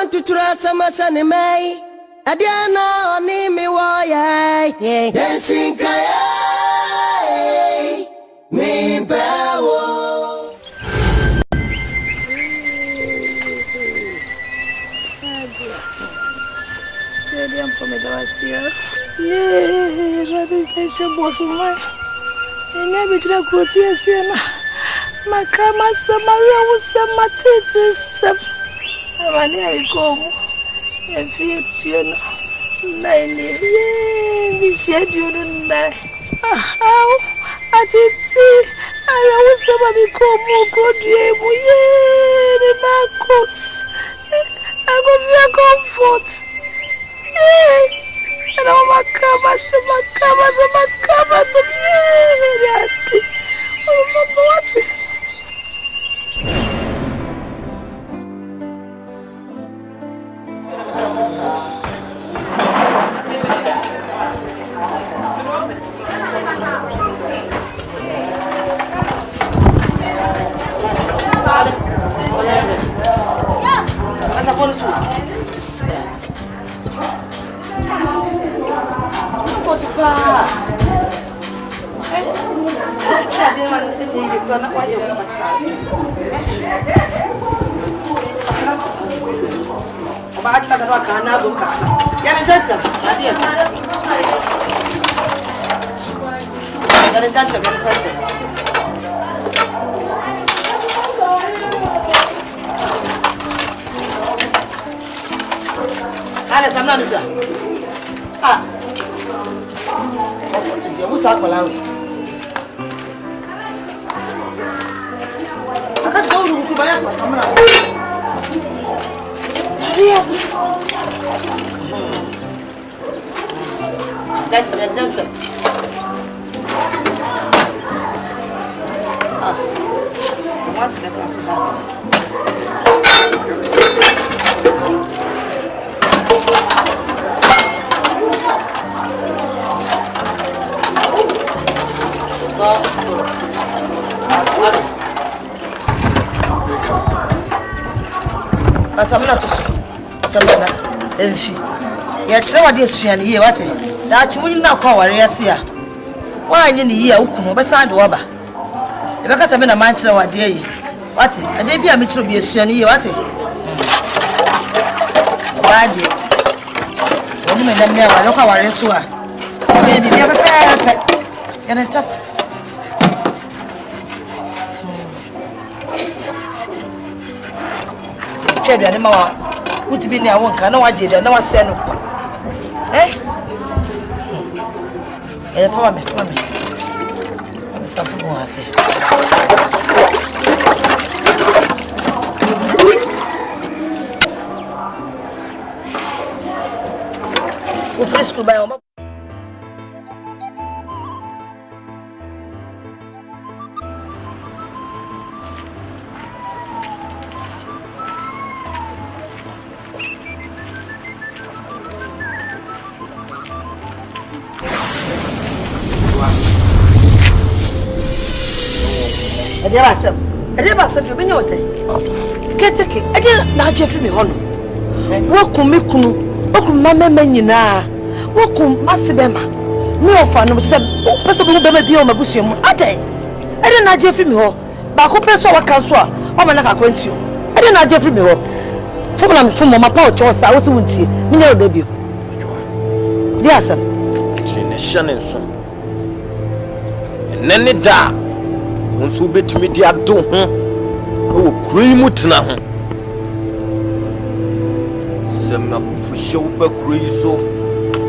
want to trust some son in May. Adiana ni mi waya. Dansika mi bawo. I'm from the last year. Yeah, but it's a boss of mine. And never did I grow tears here. My camera, some Maria was some Matis. I'm near come. And feel nine. Yeah, we shed you tonight. How? I did see. I was somebody come more good. Yeah, the Marcos. I was your comfort. And all my covers, what's it? Ya chira wade asuan ye wate da chi munyi na kwa ware ase a wanyi ne ye ukunu obesa de woba e be kasa be na man chira wade ye wate ade bia me chiro bi asuan ye wate waje woni me na me ware kwa ware so a be bi bia pepe yana tap chebe ani ma wa wuti bi ni awon kan na waje de na wase no fama me safu mo ase o fresco ba o Ade ba se bi nyo te keteke ade na ajefi mi hono wokum mi kunu wokum mama nyina wokum masebema mi ofa no se pese bo bema bi o mabusuam ade na ajefi mi ho ba ko pese wa kan so a o ma na ka kwantuo ade na ajefi mi ho fo na mi fo mo mapa o chosa wo se wuntie mi nya o da bio di asem ti ne shanen so nene da unsu betimi di ado ho o kuri mu tena ho sema fushe wo ba kuri so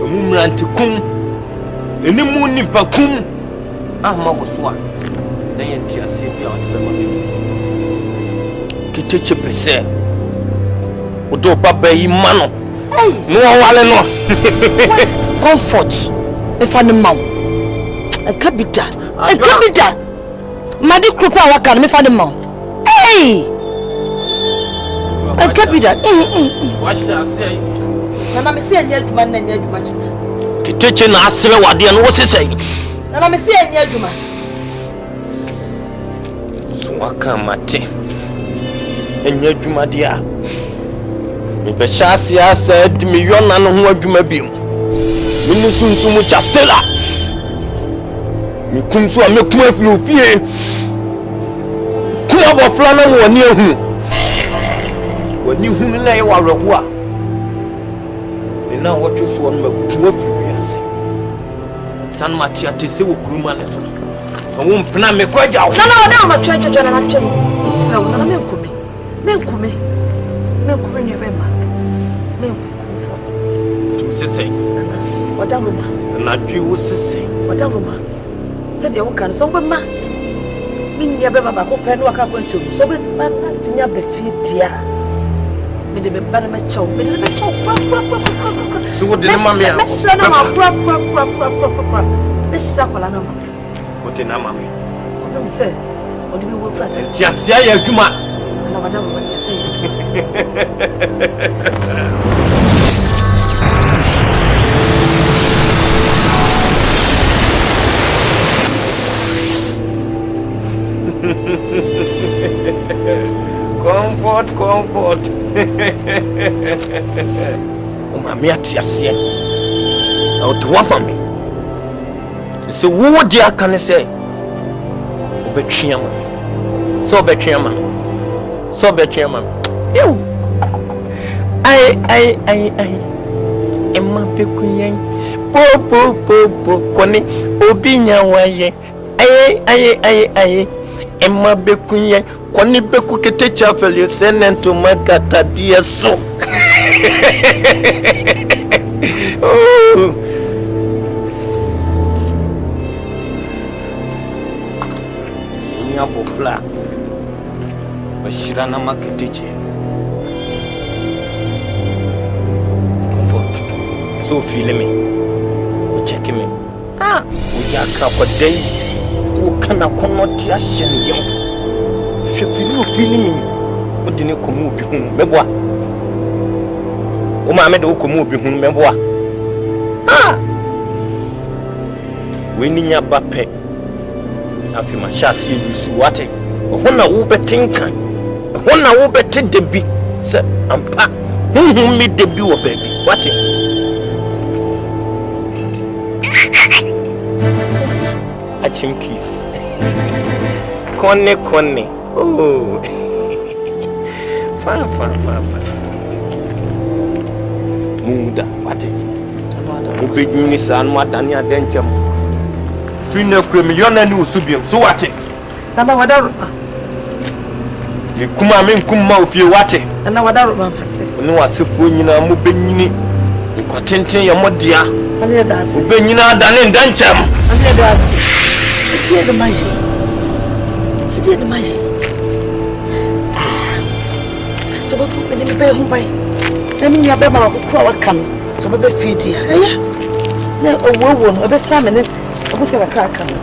emu mrante kum enimu nipa kum ahma wo so a na ye ntia se bia o de ba kiteche pese o do baba yi mano no wale no comfort if an maw a capital Madi krupa waka me fa de ma. Hey! A capital. Washa say. Na me say anya aduma na anya aduma china. Kiteche na asere wade no wo sesai. Na me say anya aduma. So waka mate. Anya aduma dia. be shasia said me yona no ho adwuma bi mu minu sunsumu chastela me kunsu a me kuma fi ofie kuma bo fla na woni ehu woni hu na e wa rewo a ni na wo tso won ma kuma fi wiase san ma tia te se wo kuruma na so wo mpena me kwaja wo na wada ma twa na ma twa so na me nkumi ni bema me tu sese wada mo na twi wo sese wada mo se de wo kan so bema min ya bema ba ko pe no aka ko ntu so be na tinya be fi dia me de me ba na me chaw pa so wo de ma me a me sa na ma pa me sa ko la na ma wo te na ma me o me se o de me wo fra se tia sia ya adwuma na wada mo ya se comfort o ma me atiase o to wa ma me se wo di aka ne se o betwea ma so betwea ma eu ai emma bekunyen po koni obinya waye ai emma bekunyen koni beku kete chafeli senento makata dia so oh nya bofla bashira na maketiche comfort so feel me check me uya ka kwa dai ko kana kono ti ahyen yem hwefili opini mi odine komu obi hu meboa o ma me de komu obi hu meboa we ni nya bape afi ma shasi yusu wate hona wo betinkan hona wo bete debi se ampa mi debi wo baby wate a chinkis konne oh fa muda wate obeduni san madani adencham fina kremiyona ni usubiem so wate na wada ni kuma men kuma ofie wate na wada ro ma pate ni wasefo nyina mo benyini nkotenten ye modia ale da obenyina adane ndancham ale da tie de maji so go tu ni be hu bai na mi nya be ma ko kwa wakam so be fiti aya na owo no be sa me ne obo se ka aka no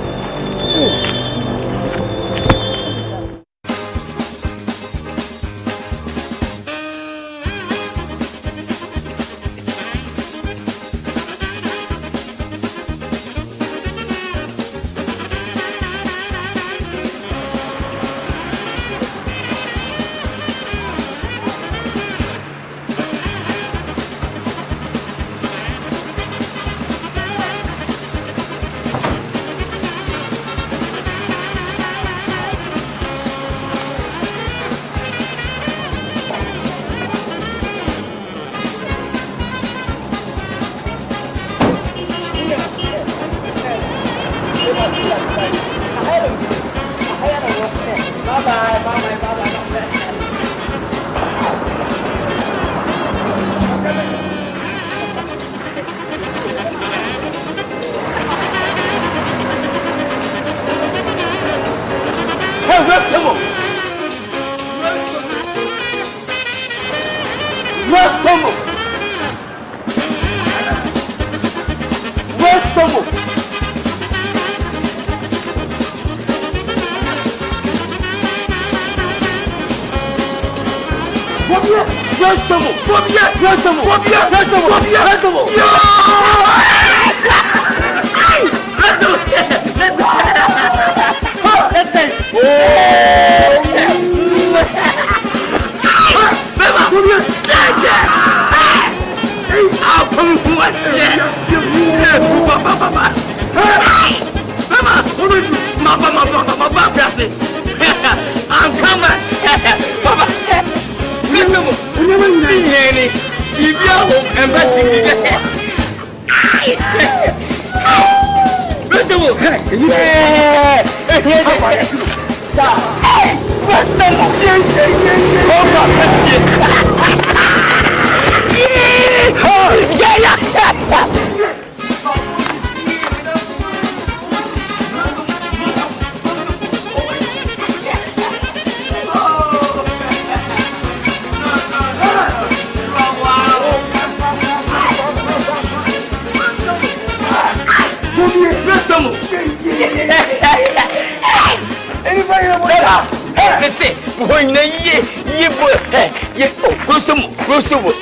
Beba!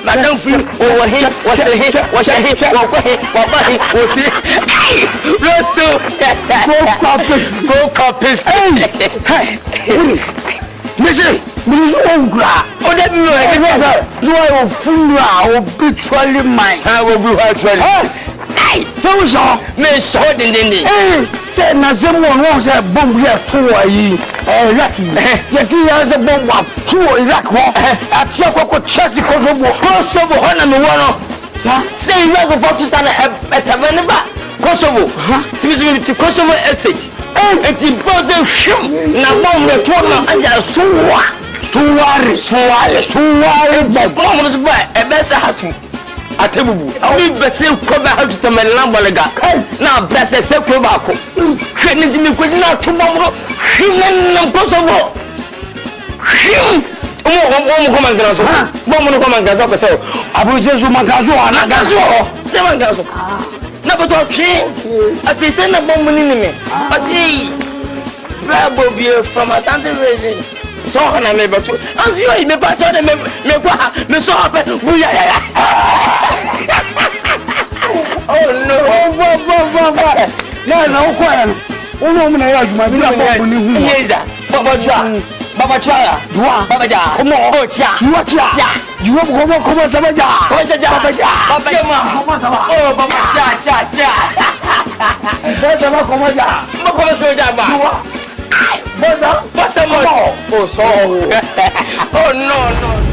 Madam Free, over here, was a hit, was a hit, was it? Russell, go copies. Hey, Missy, oh, that you are a fool, obitually mine. I will be virtually. Hey, so, Miss Horton, said Nazim won't say bomb here to lucky. Yet he has a bomb to Iraq. At Choco Church because of Kosovo, Honor. Say you have to stand at Tavanaba, Kosovo, to Kosovo Estate. And it was a ship. Now, bomb the tournament as so bomb was by a best hat. Atebu, we best come out to my lambalega. Now, bless the circle back. Training me could not tomorrow. Human Kosovo. Come and Gazo. Woman, come and Gazo. So, I will just Magazo and Agazo. Seven Gazo. Never talk king. I present a bomb in me. I see. Bravo beer from a Santa region. So, and I may but you. As you are, me patch on me so happy. Oh no! No, quiet. Oh no, Baba Chaya, Baba Ja, come on, Cha, you are Cha, you have come on, Sabaja, oh, Baba oh no.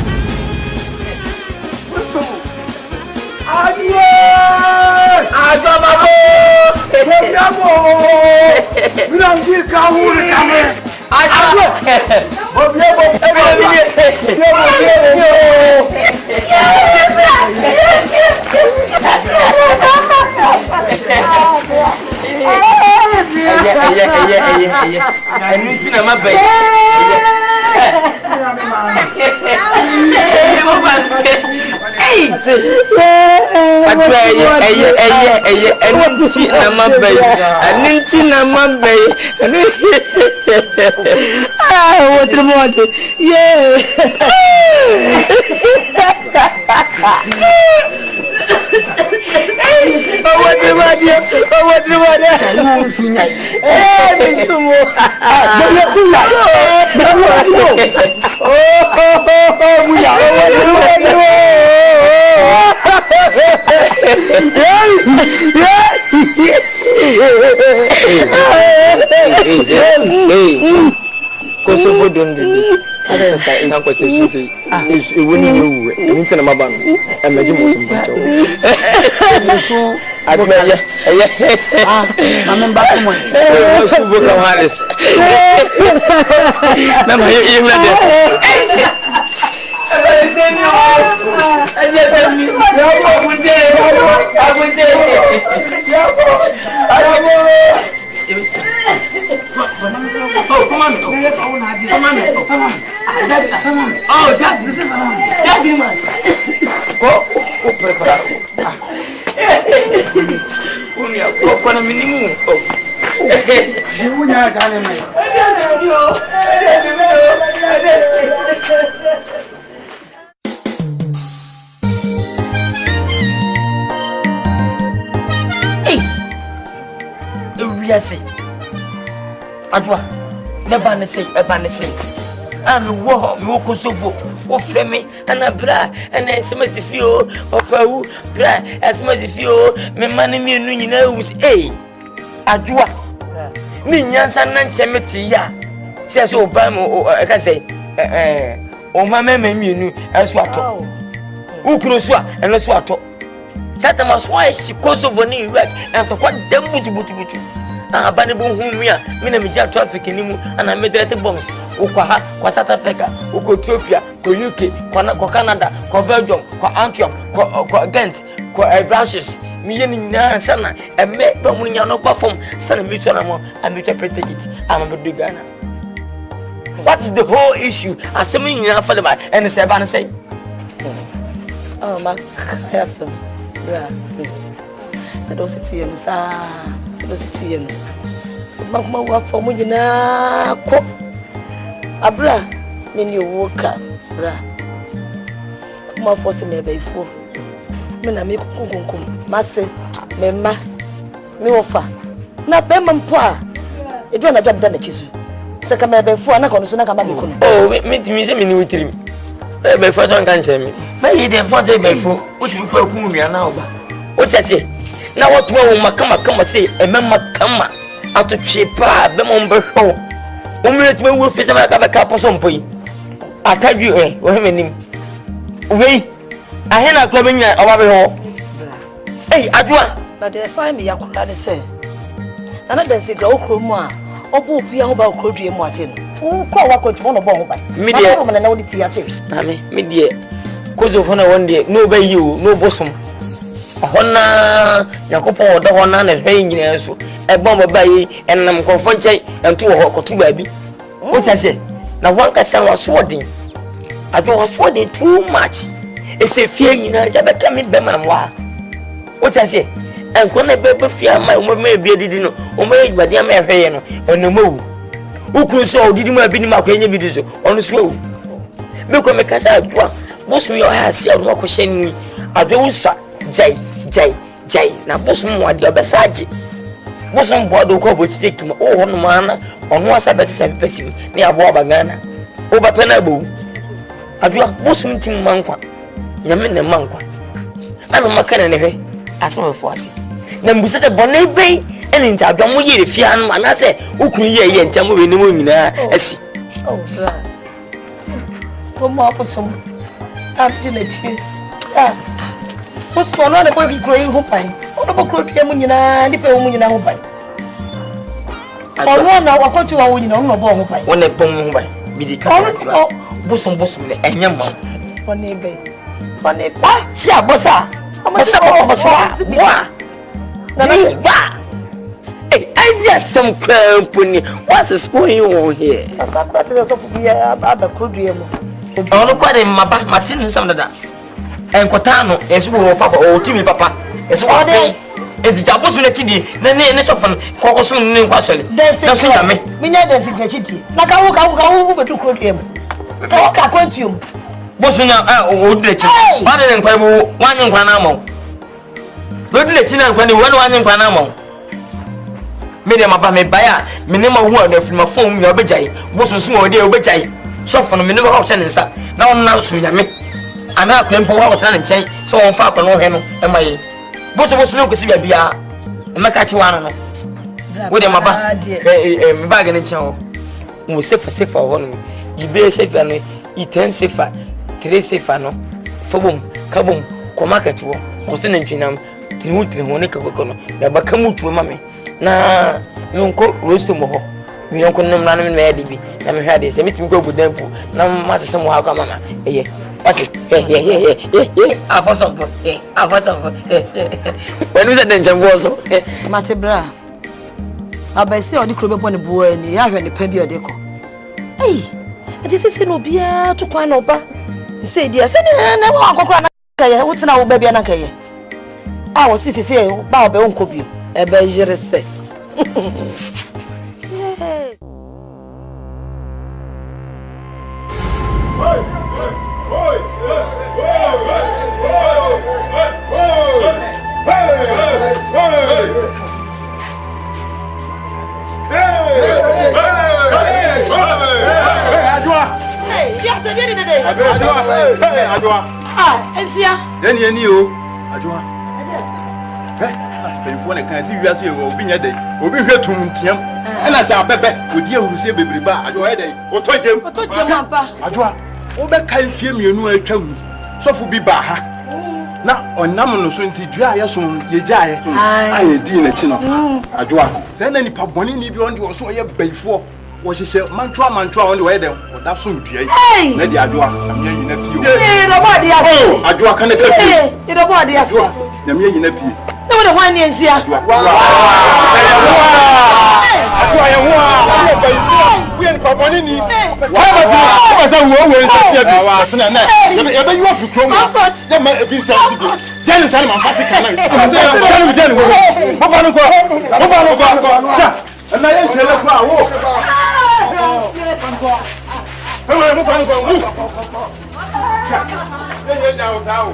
What's the matter? Yeah. What's the matter? What's the matter? Kosovo don't do this. I don't say in Nkansah you say if when you anything am about and me mo so much. I go I'm back mo. So go come Harris. Na ma you na Oh, Jack, man. Go prepare. Adwa, never say, I'm walk Kosovo, or Fleming, and a bra, and then some as if you, or Pau, bra, as much as you, me money me, you know, eh? Adwa, Ninyans and Nanchemeti, ya, says Obama, or I can say, oh, my mammy, you knew, as what, Ukroswa, and that's what. Satan was why she Kosovo, and for what them would you. na bani bo hu mi a me na me ja traffic ni mu ana me direct bombs ukwa ha kwa South Africa ukwa Ethiopia kwa UK kwa Canada kwa Belgium kwa Antwerp kwa Ghent kwa branches mi ye ni na sana eme ba mu nya no perform sana mi to na mo I interpret it am be Ghana. What is the whole issue? Asemi nyina for the man and say ban say oh my yes yeah so do city no sa so do city no ma wa for mu nyina ko abra me ni owo ka bra ma force me be ifo me na me kunkunkum mase me ma me ofa na be mampo a edu na dwam da na chizu se ka me be ifo na kono so na ka ma me kunu oh me say me ni witrim be ifo so nkan che me ma yi dem for say be ifo wotimi kwa kun mi ana oba o tete na wotu wo makama say emema kama atotwe pa be mo mbe ho o me tumi wo fi se ma ka be ka poso mpoyi atadwi wo he menim wei ahena klo be nya oba be ho adwa na de sai me yakura de se na dansikra okro mu a obo opia ho ba okrodue mu ase no ko wa ko tumo no bo ho ba mi de na wodi ti ase na mi de kozo fo na wonde no ba yi o no bosom hona yakopon odo hona na hwe nyina so ebon baba yi enam konfo nchen ento ho kotu ba bi o tase na wanka san waso odin adwo waso odin too much ese fie nyina ja beka mi be manam wa o tase enko na be fie ma o me bi didi no o me gbade am ehwe no onomo ukuru so odidi ma bi ni ma ko enye bi di so onu so me ko me kasa adwo boss mi o ha sia o ko hye adwo usa jai na boss mu ade obesaje boss mu bodo ko bochite kima o hono mana onu asa be sempesim ne abo Ghana o ba pena bo adwo boss mu tim mankwa nyame ne mankwa ana makana ne he asema fo ase na mbusa de bonne be eni nta adwo mu yire fia no ana se ukun ye ntam we ne mo nyina asi ko mo aposum after the chi what's going on about the growing hope? What about growing munina? The pay munina hope. Oh no, I want to own you no bon hope. One a bomb by Bidika. Oh, bosom, and young man. One neighbor. She a bossa. I just some company. What's going on here? That is also be a good dream. Oh, look at him, Martin, some of that. And Kotano, and so papa or Timmy papa. It's what day. It's Jabos in the chidi, the name is often Cocosun name partially. That's it. Me never think the chitty. Like I walk over to quote him. I quote you. Bosuna, old lecture. Other than Quabo, 1 in Panamo. Good lecture and 1 in Panamo. Medium about me buyer, minimum word from a phone, your bejay, Bosun small dear bejay. So from the minimum option is that. Now, so you make. And I can pour out and change so on far no him and my boss was no see a beer and Makachuana with him about bag and chow. We safer one. You be safe and eat 10 safer, 3 safer no. For boom, kaboom, Comacat war, Cosin Jinam, Tinuti, Monica Cocono, the Bakamu to mammy. Nah, you don't cook roast to moho. We don't know none of me, and we had this, and meet me go with them. Now, Master Samoa, come on. Okay. I for some. When we said then was Matebra. I by say on the club upon the boy and you have any penny or deco. Hey, it is no beer to quite over. He said, yes, and I what's now, baby, and I was sitting say, Bob, Uncle Bill, a better say. If one can see you as you will be a day, will be here to Muntium, and as our baby, with you who say baby bar, I go ahead, or told you, Papa, I draw. Oba can feel you know a tone, so for be baha. na onam no so nti dua ya so ye gyae aye di na chi no adwoa se na nipa boni ni bi on de so ye baifo wo hyehyɛ mantua on de wo ye dem oda so dua yi na di adwoa am ye nyina pie no body aso adwoa kan ka pie no body aso na me nyina pie na wo de hwan ne nsia adwoa ye ho a baifo wo ye nipa boni ni wa ba wo nsa pie bi wa so na ye be yo fi krom ye ma ebi nsa si bi jeni sare man fasi kana jeni wo fa no ko na ye chele kwa wo ewe mo fa no ko ye ja o sa o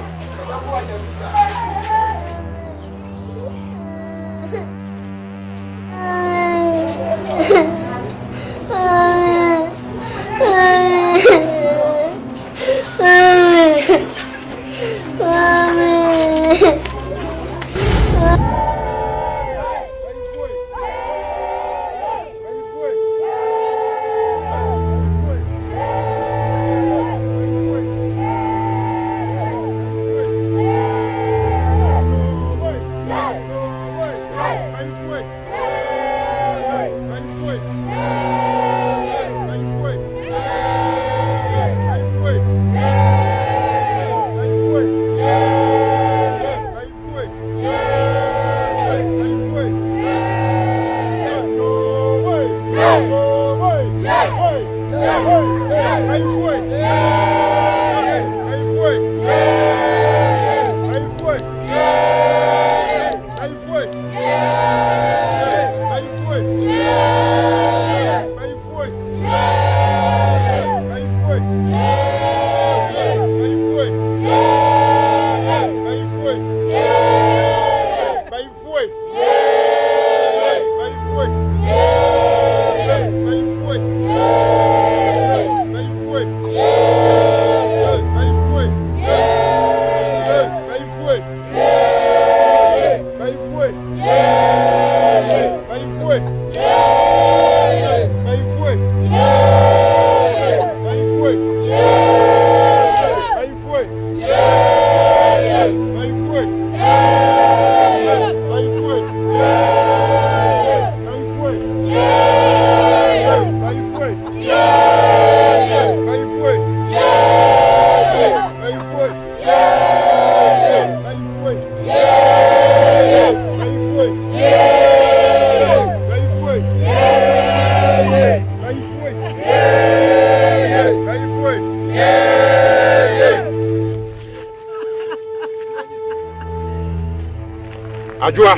adwoa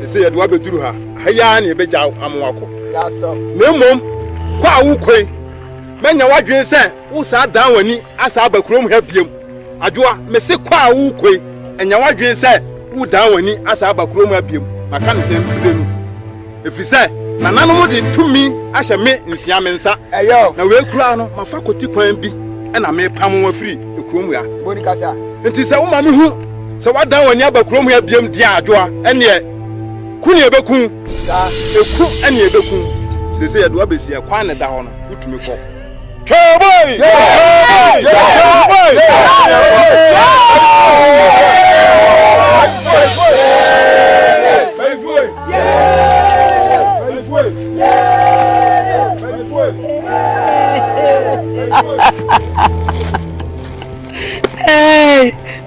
se ye doa beduru ha haya na ebeja amwako ya stop na mom kwa wukwen menya wadwen se wo sa dan wani asa abakrom ha biem adwoa me se kwa wukwen enya wadwen se wo dan wani asa abakrom ha biem maka ne se mfidenu efise na nanom de tumi ahye me nsia me nsa eyo na we kura no mafa koti kwan bi na me pam wa firi ekrom ya boni kasa nti se wo ma me hu se wadan wani abakrom ha biem dia adwoa ene kuni ebekun eku ene ebekun sese ye do abesi kwan ne da ho no utumi kɔ toboy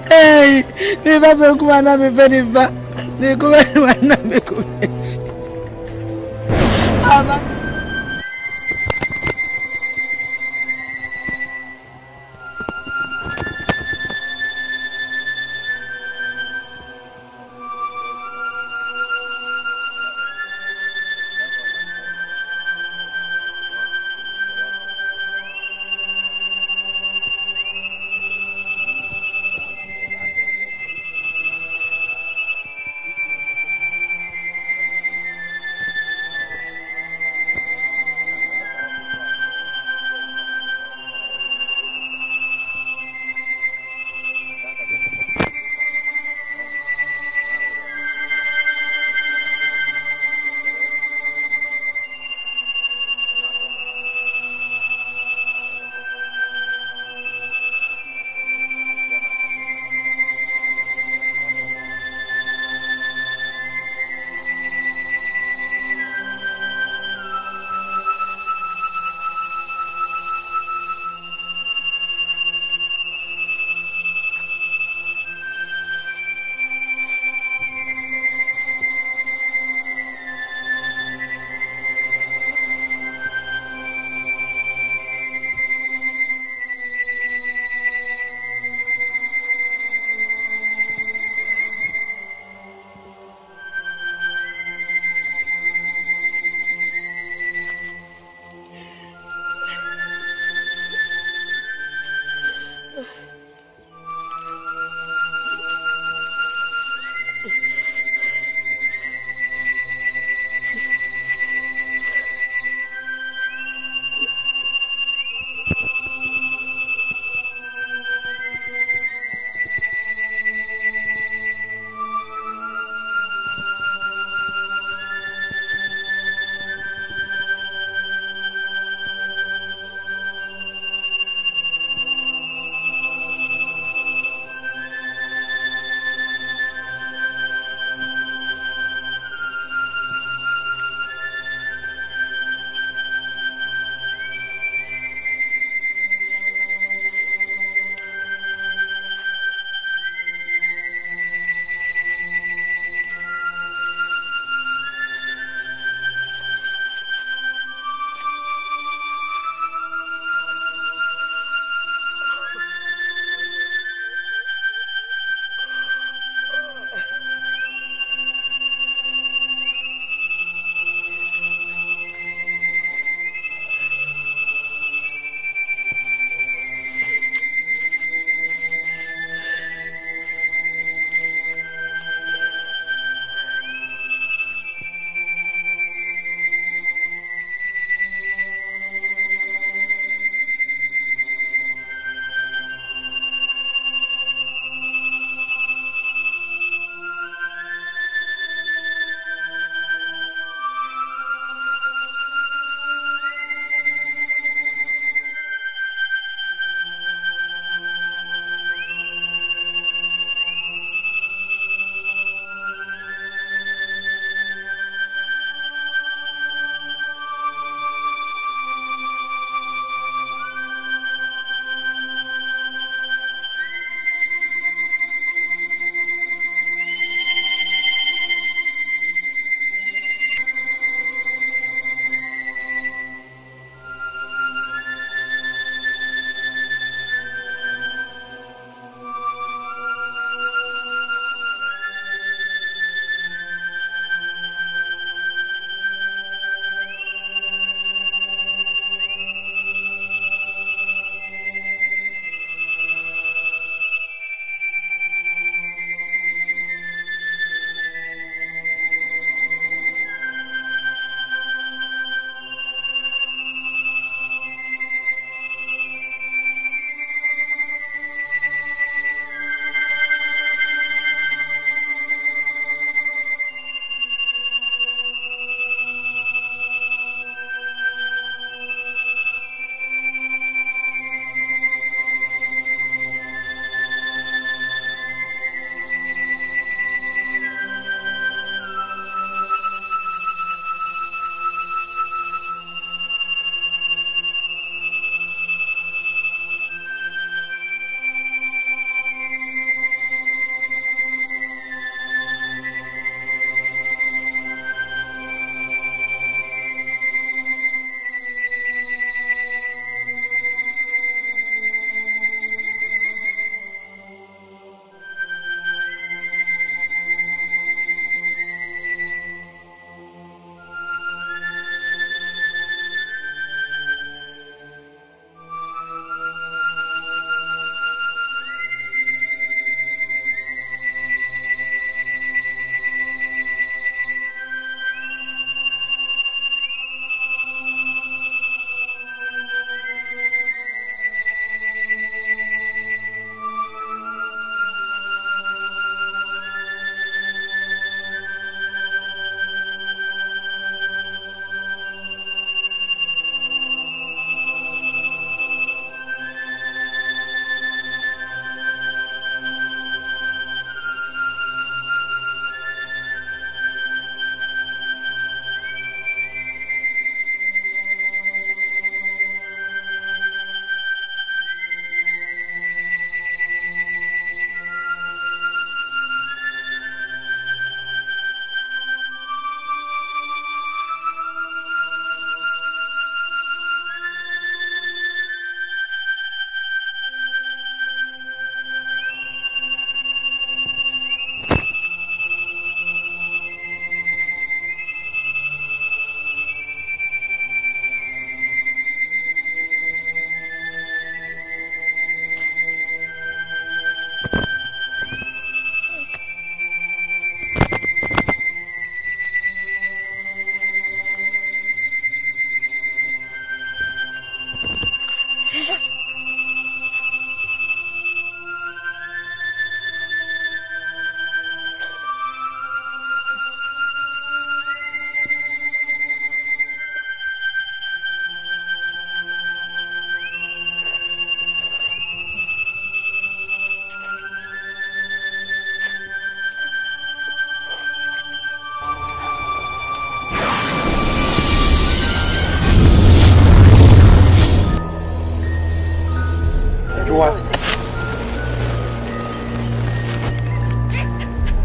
hey ni baba kuana me beniba ni kuana me kunesi ama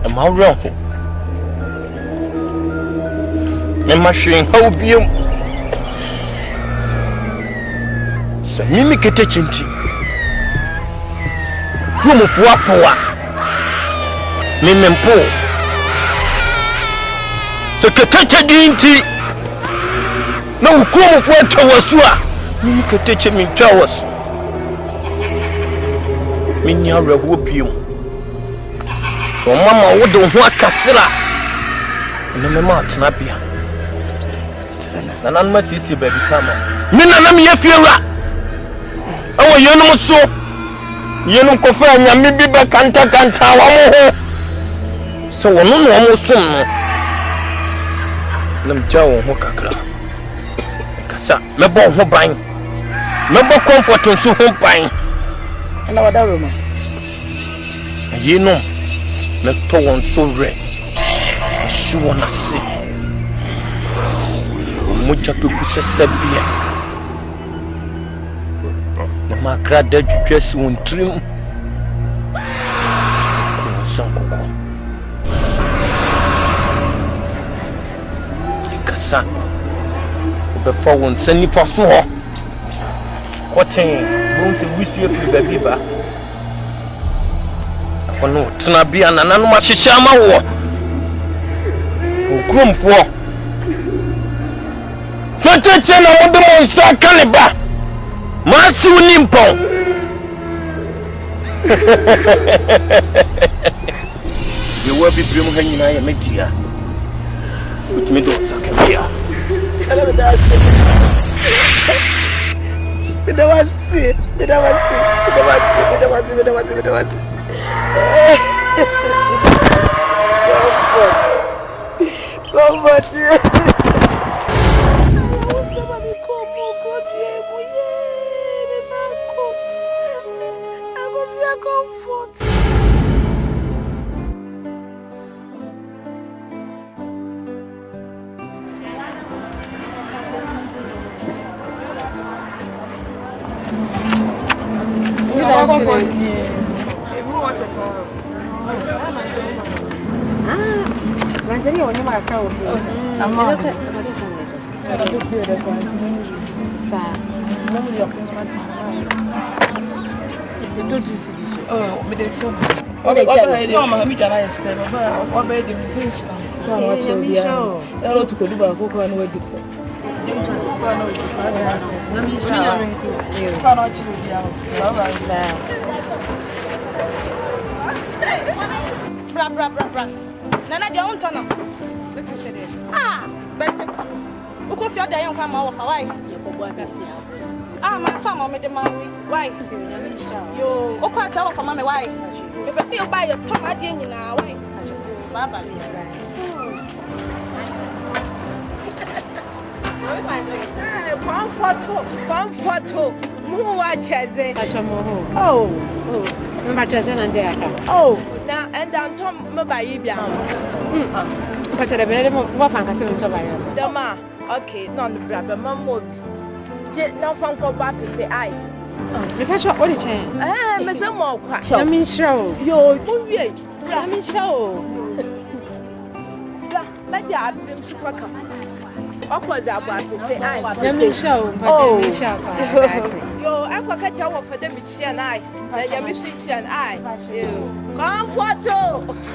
am I wrong? Me machine how be so mimi kete chinti kumu puapoa mimi mpo so kete dinti na ukumu fuata wasua mimi kete mintwa wasu mini arewo biom so mama wodo ho akasira na me ma tena bia na nan ma sisi baby kama mina na me yafiera awo yenum so yenum ko fa nyame bi be kanta wa mo ho so wono no mo som no nam jawo ho kakra kasa me bo ho ban me bo comfort nso ho ban na wada roma yenum me to won so re shi wona se mucha peku sesabia na makra da twesi won trim ko sankoko ikasa be fa won sani fa so ho koten bon se wisi afi baby ba ono tena bia na nanu ma hyehyɛ ma wo okromfo Tete na wode mo nsa kaniba masi unimpon ye wa bibrim ha nyina ya media utimi do sakabia Bedawasi Bra. Nana dia on tono. Ah, but uko fi oda yen kwa ma wo fa why? Ye ko bo asase ah, my farm me de ma why? Yo, uko ata wo fa ma me why? Me be you buy your tom ade nyina why? Baba me. Comfort. Mu wa cheze. Acha mo ho. Oh. Me cheze na ndia aka. Oh. Na and down tom me buy bia. Pacha de bele mo wa fan ka se nto buy. Dama. Okay, no bra be mammo. Je na fan ko ba pe say ai. Me pacha what the change? Me say mo kwa. Na me show. Yo, mu wie. Na me show. Bra, ya abim super kam. Opposite about to say I. Let me show, but let me show. Yo, I can catch you for them with and I. Let me see and I. Come photo. I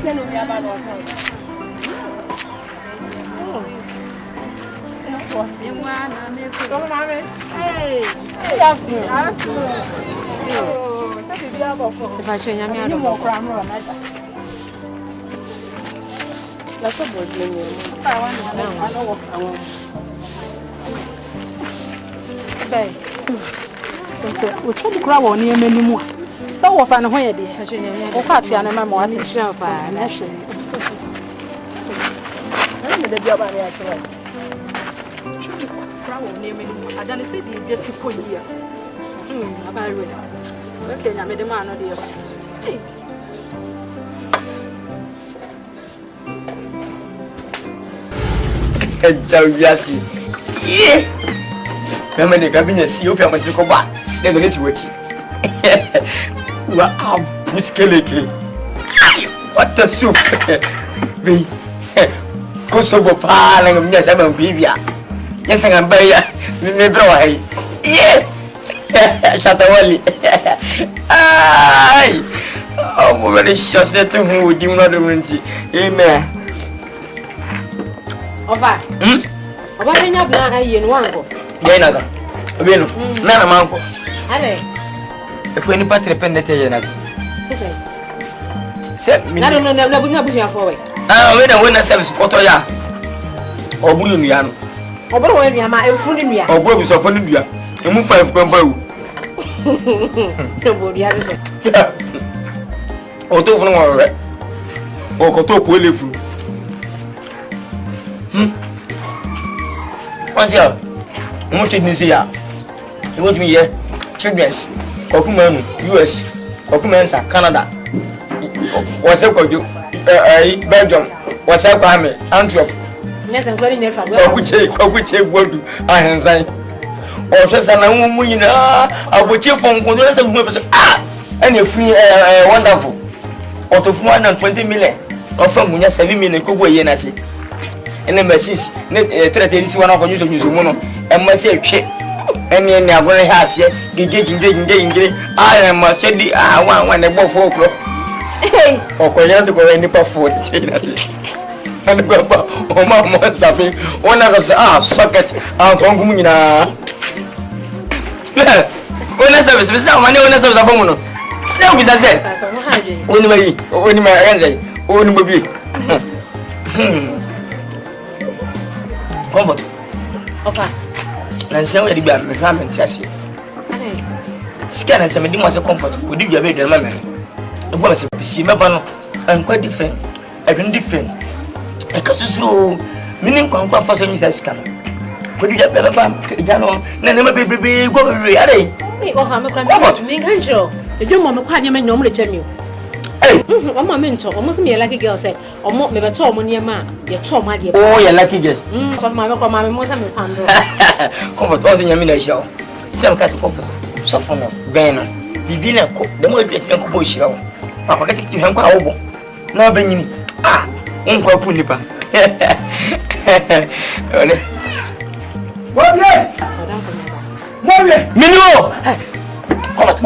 don't know about Hey, that's a board menu. I know what I want. Bay. We try to grab on near many more. Don't walk on where they have. Or catch you on my morning shelf. I'm actually. I'm the job I actually. Grab on near many more. I don't say the best to put here. I'm very ready. Okay, I made the man of the Hey. Jawiasi. Yeah. Mama de cabinet si opia mati ko ba. De no nesi wati. Wa abuskeleke. What the soup? Be Kosovo Palang of Yasaban Bibia. Yes, I'm by me, bro. Yeah, Shatawali. Ay, oh, very short that to who do not guarantee. Amen. Oba. Oba, I have now in one go. Gainaga. Abino, Nana Manco. Ale. If we any part dependent, I don't know, never been for it. When I win a service, Kotoya or Bulumiano. Or when you are my food in me, or Bobby's of Fondia, and move 5 Pembo. Or two from our or Koto will live. What's your most in this year? You want me here? Children's, Kokuman, US, Kokumansa, Canada. What's up, Belgium? What's up, Antwerp? Nothing very never. Okuche, word, I have signed. Or just an woman, I would cheer from Congress and and you're free, wonderful. Or to 120 million, or from Munya 7 million, Kubo Yenasi. And the machines, threatening one of you to use mono, and must say, and then I'm going to have said, getting, I am a steady, I want when they both 4 o'clock. Or Koya's go any for and Papa, oh, Mamma, something. One of us, socket, out on Gumina. When I service, Miss Money, when I service a woman. No, Miss I said, when my answer, when will be comfort. And so we began my family, Sassy. Scan and 17 was a comfort. We did your baby, mamma. The boys see my banner. I'm quite different. I've been different. I can't so meaning come for some scam. Could you get better? Jano, never be go away. What? Me can't show. The young woman can't even normally tell you. Hey, I'm a mentor, almost me a lucky girl said, or more maybe told money a man, your told my dear. oh, you're lucky girl. So my local mamma was a pound. Comfort was in your minute show. Some kind of comfort. Soften up, Ghana. Be a cook, the more it's not bush. Papa, get to him. Now, bring Uncle Punipa. What? Minimo! What?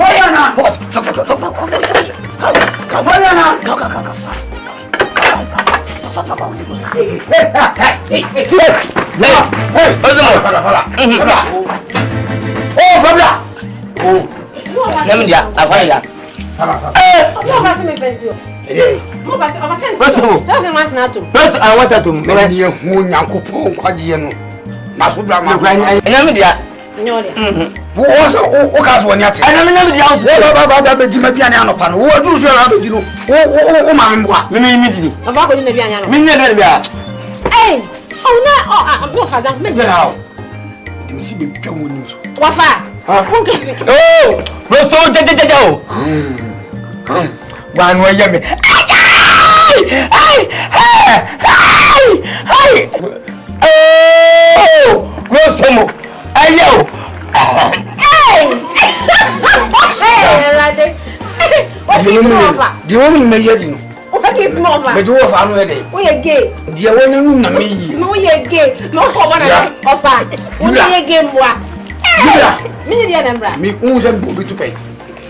One way, yummy. Oh, Rosomo. Ayo. The woman may yet. What is more? But you are already. We are gay. Dear woman, no, you're gay. No, only a game. Me, who's a booby to pay.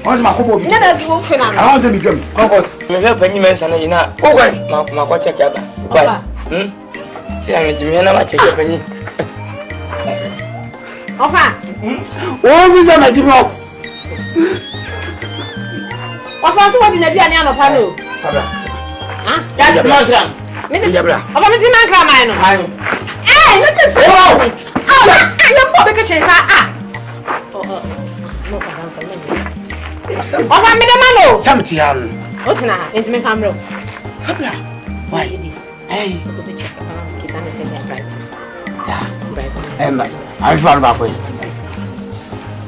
What's my hobo? Never do finance. I want to become comfort. You have any mention in a okay, my check out. Tell me, you never check up any. Oh, is a magic box? What was what in the piano panel? That's the program. Mrs. Jabra. About Mrs. Macram. Hey, look at this. Oh, I'm not because oh, I'm the man. Something. What's now? It's me, Pamro. Fabra. Why? Hey, I'm far back with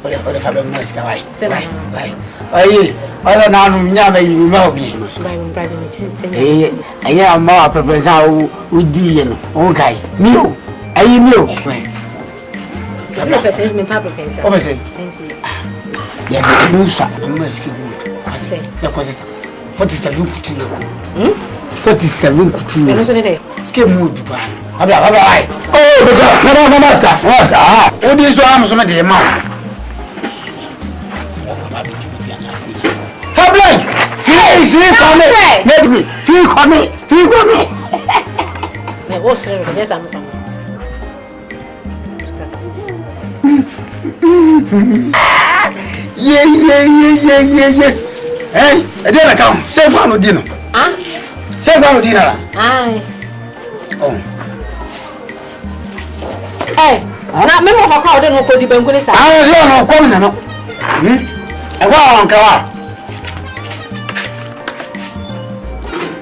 the Fabra Miss Kawai. Hey, other than never you know me. I am more proposal with Dean. Okay, new. I knew. It's me, Papa. Yeah, you shot the most good. I say, the question. 47 kutuna. 47 kutuna. No so dey. Ske mu duba. Abia. Oh, because no master. Ah. Odi so am so me dey ma. Fablay. Fii come. Ne wo sere do dey am fam. Yeah. Hey, I didn't come. Say one dinner. Ah? Say one dinner. Aye. Oh. Hey, na me mo kwa ode no ko di banku ni sa. Ah, so no come na no. E wa on ka.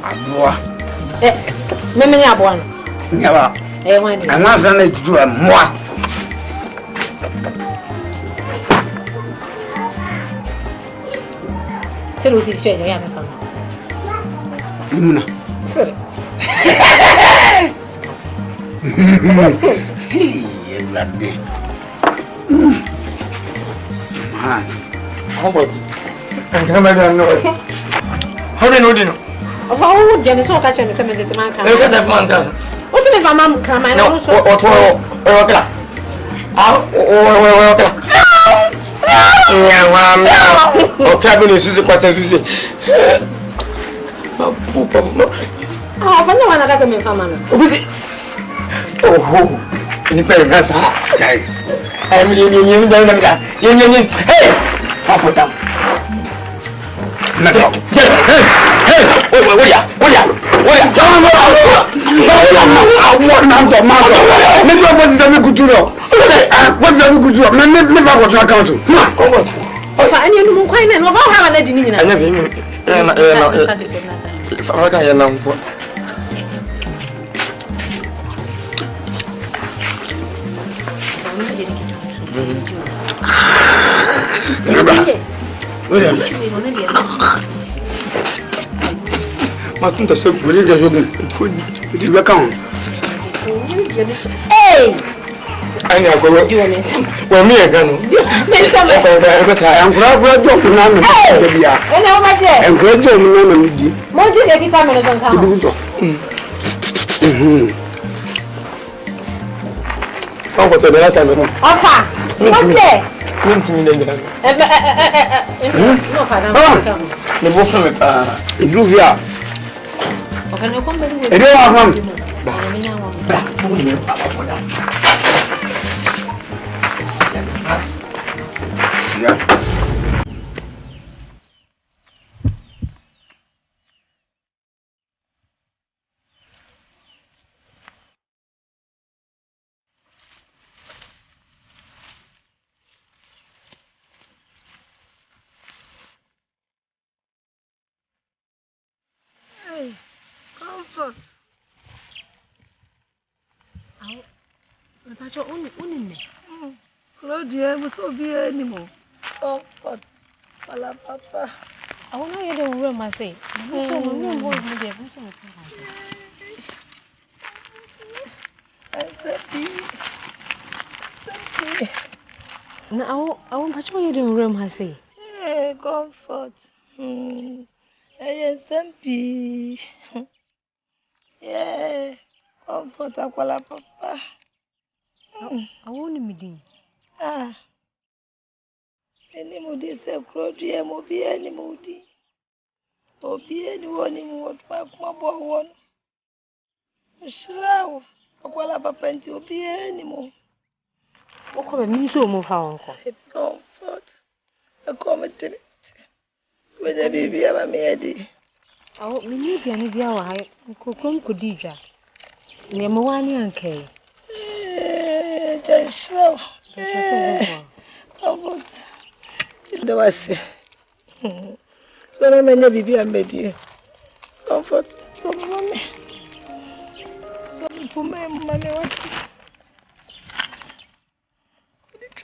Aboa. Me ni aboa no. Nyaba. Wan di. Anwa sa na tutu e moa. C'est le aussi fait, rien pas. Imuna. C'est. Everybody. Man. How about? Come on, no. How do you know? Oh, Jenny, so catch me some man can. Look at that man. What's the mama come and no. What? Oh, cabin is quite as you say. Oh, I know one of them from man. Oh, you better mess up. I'm in. Hey, I'll put down. Hey, what ya? Martin the same way the job the account. Hey, I know go do me some. Well me again. Me some. I'm glad job na na bia. E na o ma je. I'm glad job na na mi di. Mo ji de kita me no son kan. How about the last time? Ofa. Okay. No, father. Ne bo fun me pa. Iduvia. Okay, no come back. E dey wa fam. Yeah. Comfort. Pacho unine. Claudia, we so be anymore. Comfort. Pala papa. I want to hear the room I say. So no boy me there, so no I want Pacho hear the room I say. Hey, comfort. Hey, SMP. Yeah, comfort akwala papa. I want me din. Ah. Any mudi se Claudia mo bi any mudi. Obi any woni mo what ma bo won. Shrawo akwala papa nti obi any mo. Oko be mi so mo fa onko. Comfort. Accommodate. With the baby aba me edi. Awo mi ni bia ni bia wa ha kokon kodija. Ne mo wani anke. Just slow. Comfort. Do I say? So no me baby amedi. Comfort. So mommy. So for me mommy what?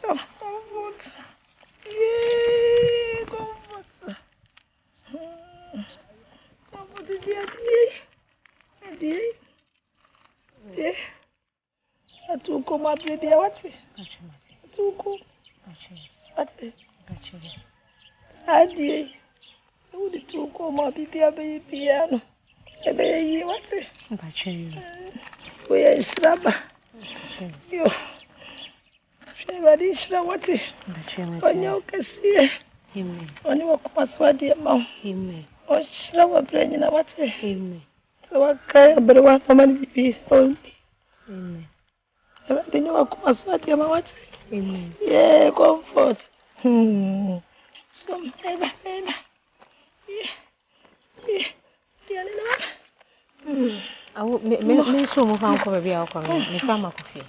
Comfort. Yeah, comfort. Comfort dear. Atuko my baby what? Atuko. What? Adi. Who the to go my baby piano. A baby, what's it? We are Shraba. You. Shabadishra, what's it? On your cassia. On your Kwaswadi amount. Or Shraba playing in what's it? So I can't but one woman be so. Everything you are Kwaswadi amount, what's it? Yeah, comfort. Some baby. I will make some of Uncle Baby Alcon, the farmer coffee.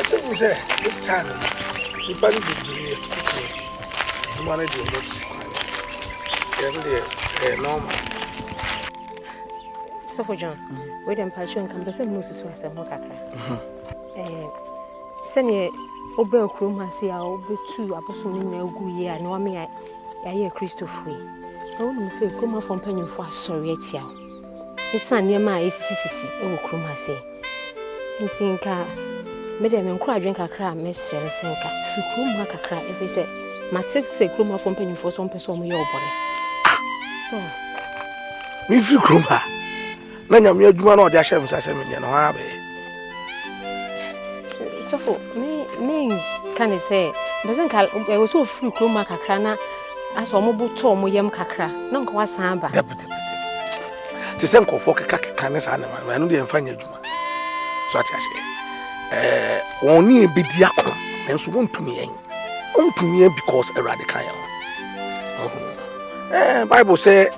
So say this time, you probably be doing it to manage your notice. Every normal. So for John, we don't passion can be some Moses was a mocacra. Send ye Obel Chromasi, I'll be 2 apostle in a good year, no me I hear Christopher. I want to say, come from Penny for sorry at you. His son near my ACC, oh, Chromasi. In Tinka. Madam, and cry drink a crab, Miss Jensenka. If you come back a crab, if you say, my tip say, come from Penny for some person with your body. Me free Kruma. Nanya me adwuma na odi ahye msa me no ha be. So for me can say, doesn't call I was so free Kruma kakra na as omobo to omoyem kakra. Na nko wasan ba. Ti se nko fo keka kan sa na ma no de mfanya adwuma. So ati ahye. Won ni ebedi akon enso wontumi yen because erade kan yan Bible say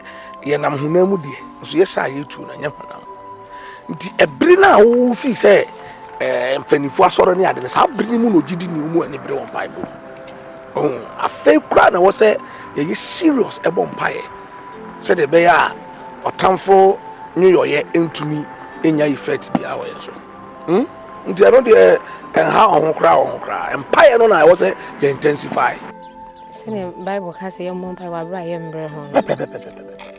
ye nam hunamu de so ye sa ye tu na nya honam nti ebiri na wo fi say mpanifo asoro ne ade ne sa biri mu no gidi ni mu ani biri won Bible afei kura na wo say ye serious ebon pae say de be ya otamfo new yoye entumi enya effect bia wo so nti ano de ha ohokra empire no na wo say ye intensify. Say Bible ka say your mom pa wa bra ye mbre ho.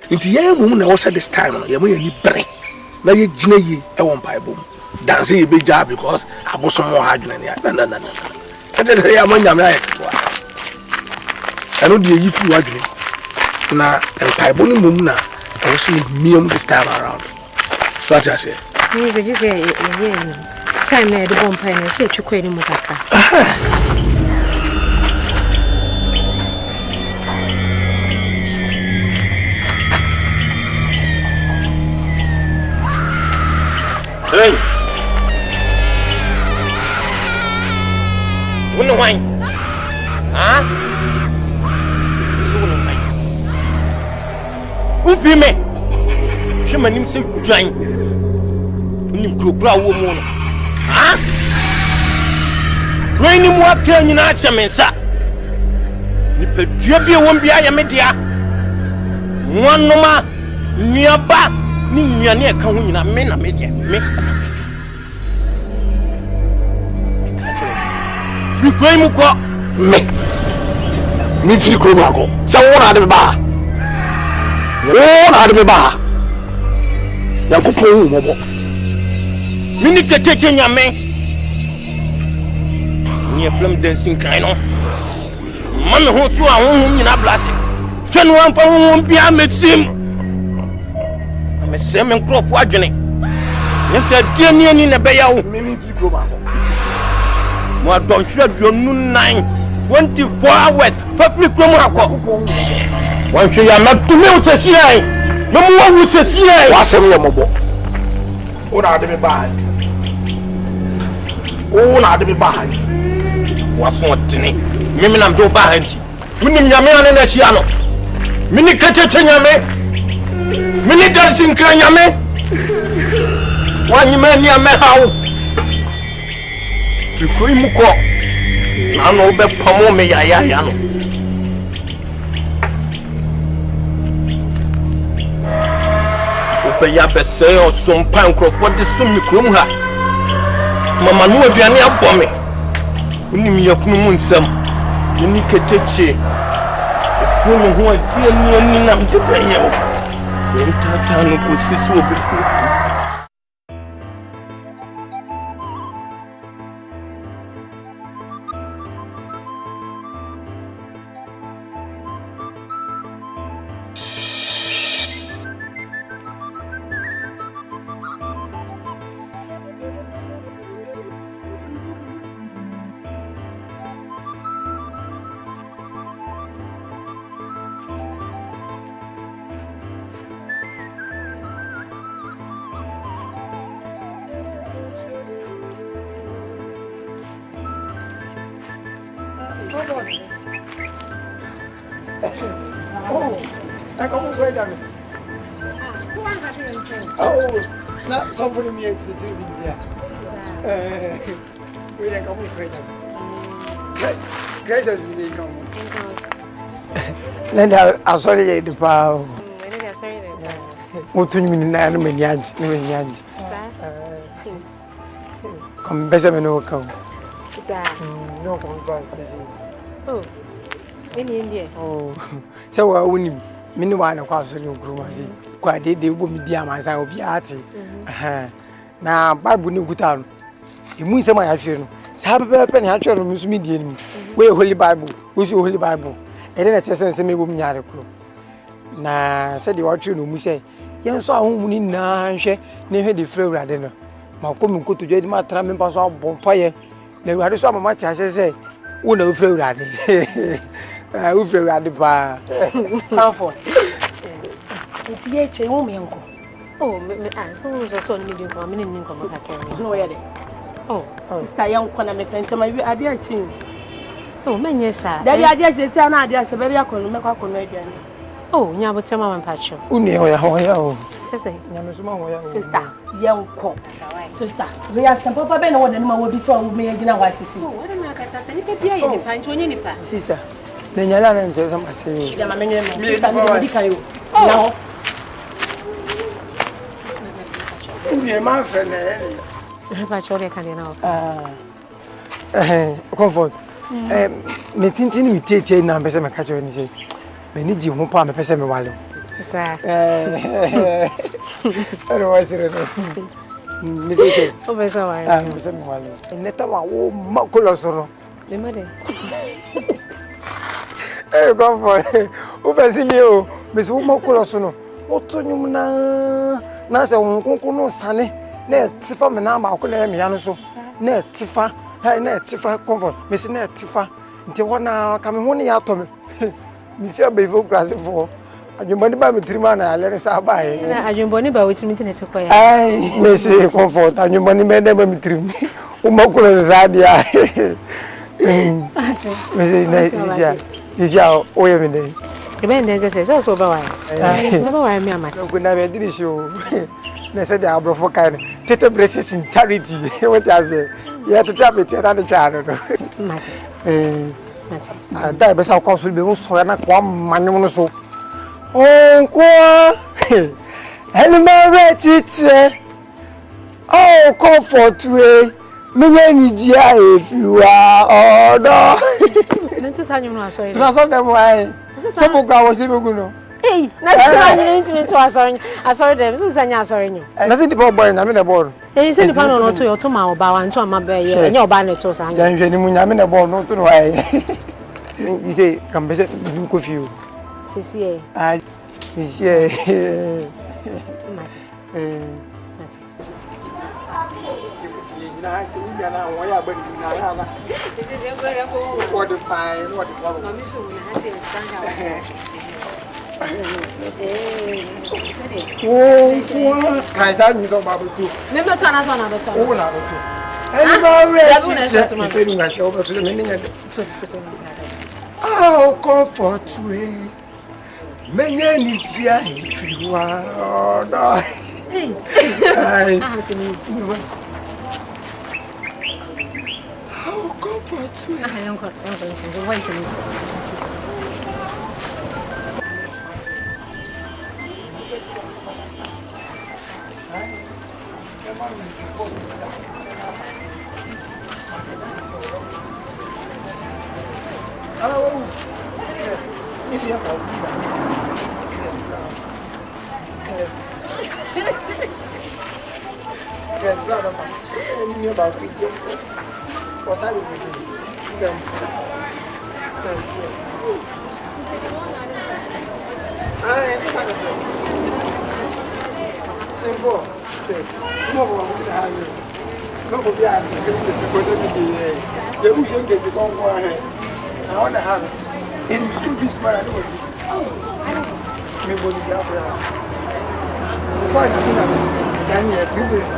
Nti ye mu na wo say this time no ye mo ye ni bre na ye gina yi e won Bible dance ye beja because abosom ho adwene ne na ate say ya manyam na ye to ano de yi fi wadwene na Bible ni mum na wo say miem this time around. So what I say? You just say time na the bomb pine say chukwe ni mukaka. Hey. Wouldn't wine. Huh? So wouldn't wine. Who be me? She man him say join. Nim krokra wo mu no. Ah? Join him wa kan nyina achemensa. Ni pedua bi won bia ya media. Nwanoma nuaba ni nuane e ka ho nyina me na media. Me. Free mu ko me. Mi free ko mu ko. Se wo na de me ba. Wo na de me ba. Yankopon hu mo. Mini keteke nyame ni film DANSIKRAN no man ho so a ho nyina blase hwe no ampa ho bia mesim amesem nkrofo adwene ne se die ni ani ne beya wo mimi ti go ba mo adon hwe aduonu 9 24 hours public room akọ wan hwe ya matumi utesi ai no mo wo utesi ai wasem ye mobo ona de me bad ona de me bad waso tini mimi na do bad unim nyame ane na chia no Mini Katanyame, Mini DANSIKRAN Yame. One man, ya how. You cream co. I know the Pamo Yayano. Open up a say or some pancroft. What the sum you come her? Mamma, no, be an air for me. Unimi of Munsam, you need a teacher. Woman who are dear me and to pay you. From Tatano could see so big. Oh, I come on, wait a minute. Oh, not somebody me to the India. We don't come with Grace has been come. Then I'm sorry, the power. What do you mean? I don't mean Yanj. Come, Bessamino come. No, come back. Oh, in India. Oh, so I win. Meanwhile, of course, you grow as it. Quite they will be dear, my son will be arty. Now, Bible no good town. You must say my action. Sabbath penny actual Miss Median. We Holy Bible, who's your Holy Bible. And then a chest and semi woman yardicle. Now, said you what you know, me say, young saw whom in Nanshe, never the flow at dinner. My coming go to Jade Matram and pass out bonfire. They were some much as I say, who know flow at it. I will flow at the bar. Comfort. It's yet a woman. Oh, so was a son medium for a minute income. No, oh, Mr. Young Corner, my friend, my idea too. Oh, man, yes, sir. That idea is an idea, so very accommodation. Oh, Yabutama and Pacho. Sister, young cock. Sister, we are some papa Ben or the man will be so made in what to see. What am I saying? Any paper in the pint when you pass. Sister, then you're not saying some. I say, no. You're my friend. Pacho, can you know? Comfort. Me thinking we take a number, some catch and say, me need you who palm a person while. Sir, otherwise, Mrs. over so I am one. Let them all Maculosoro. the mother. Comfort. Over you, Miss Maculosono. What to you now? Nasa won't Sunny. Net Tifa Manama, Yanoso. Net Tifa, net Tifa comfort, Miss Net Tifa. Until 1 hour coming 1 year to me. Me fear before grass for. And you money by me 3 man, I let us buy. I don't believe which means to acquire. I may say comfort, and your money made them me 3 me. Umakula Zadia. Is your way. The man says also by why me am at. Could never did show. They said they are for kind. Tete braces in charity. What I say? You have to tap it at the child. I die, but our cost will be also not 1 man so. Oh, quoi? Animal teacher. Oh, comfort way. Me if you are. Oh, no. Then to say you know, sorry. That's not them why. Some was even good. Hey, that's intimate to us. Sorry, I sorry them. Who's an sorry? Nothing the boy, I mean a board. He said if I don't know to your tomorrow, bow and to my bay, and your banner to sign. Then I mean a board, not to why. You say, come visit with you. CCA. I see. Oh, Kaiser is on Bible too. Never turn us on another time. Oh, not too. Oh, comfort way. Menya ni tia free wa. Oh no. Hey. How comfort you? Uncle. Why is it? Hello. Yes, brother. Any about it? What's that? Sam. Yes, simple. No, no, we are the person to be here. The ocean get the gong ahead. I want to have it. In school, this man, I know it. Me will be up there. Before I do that, then you have 2 days.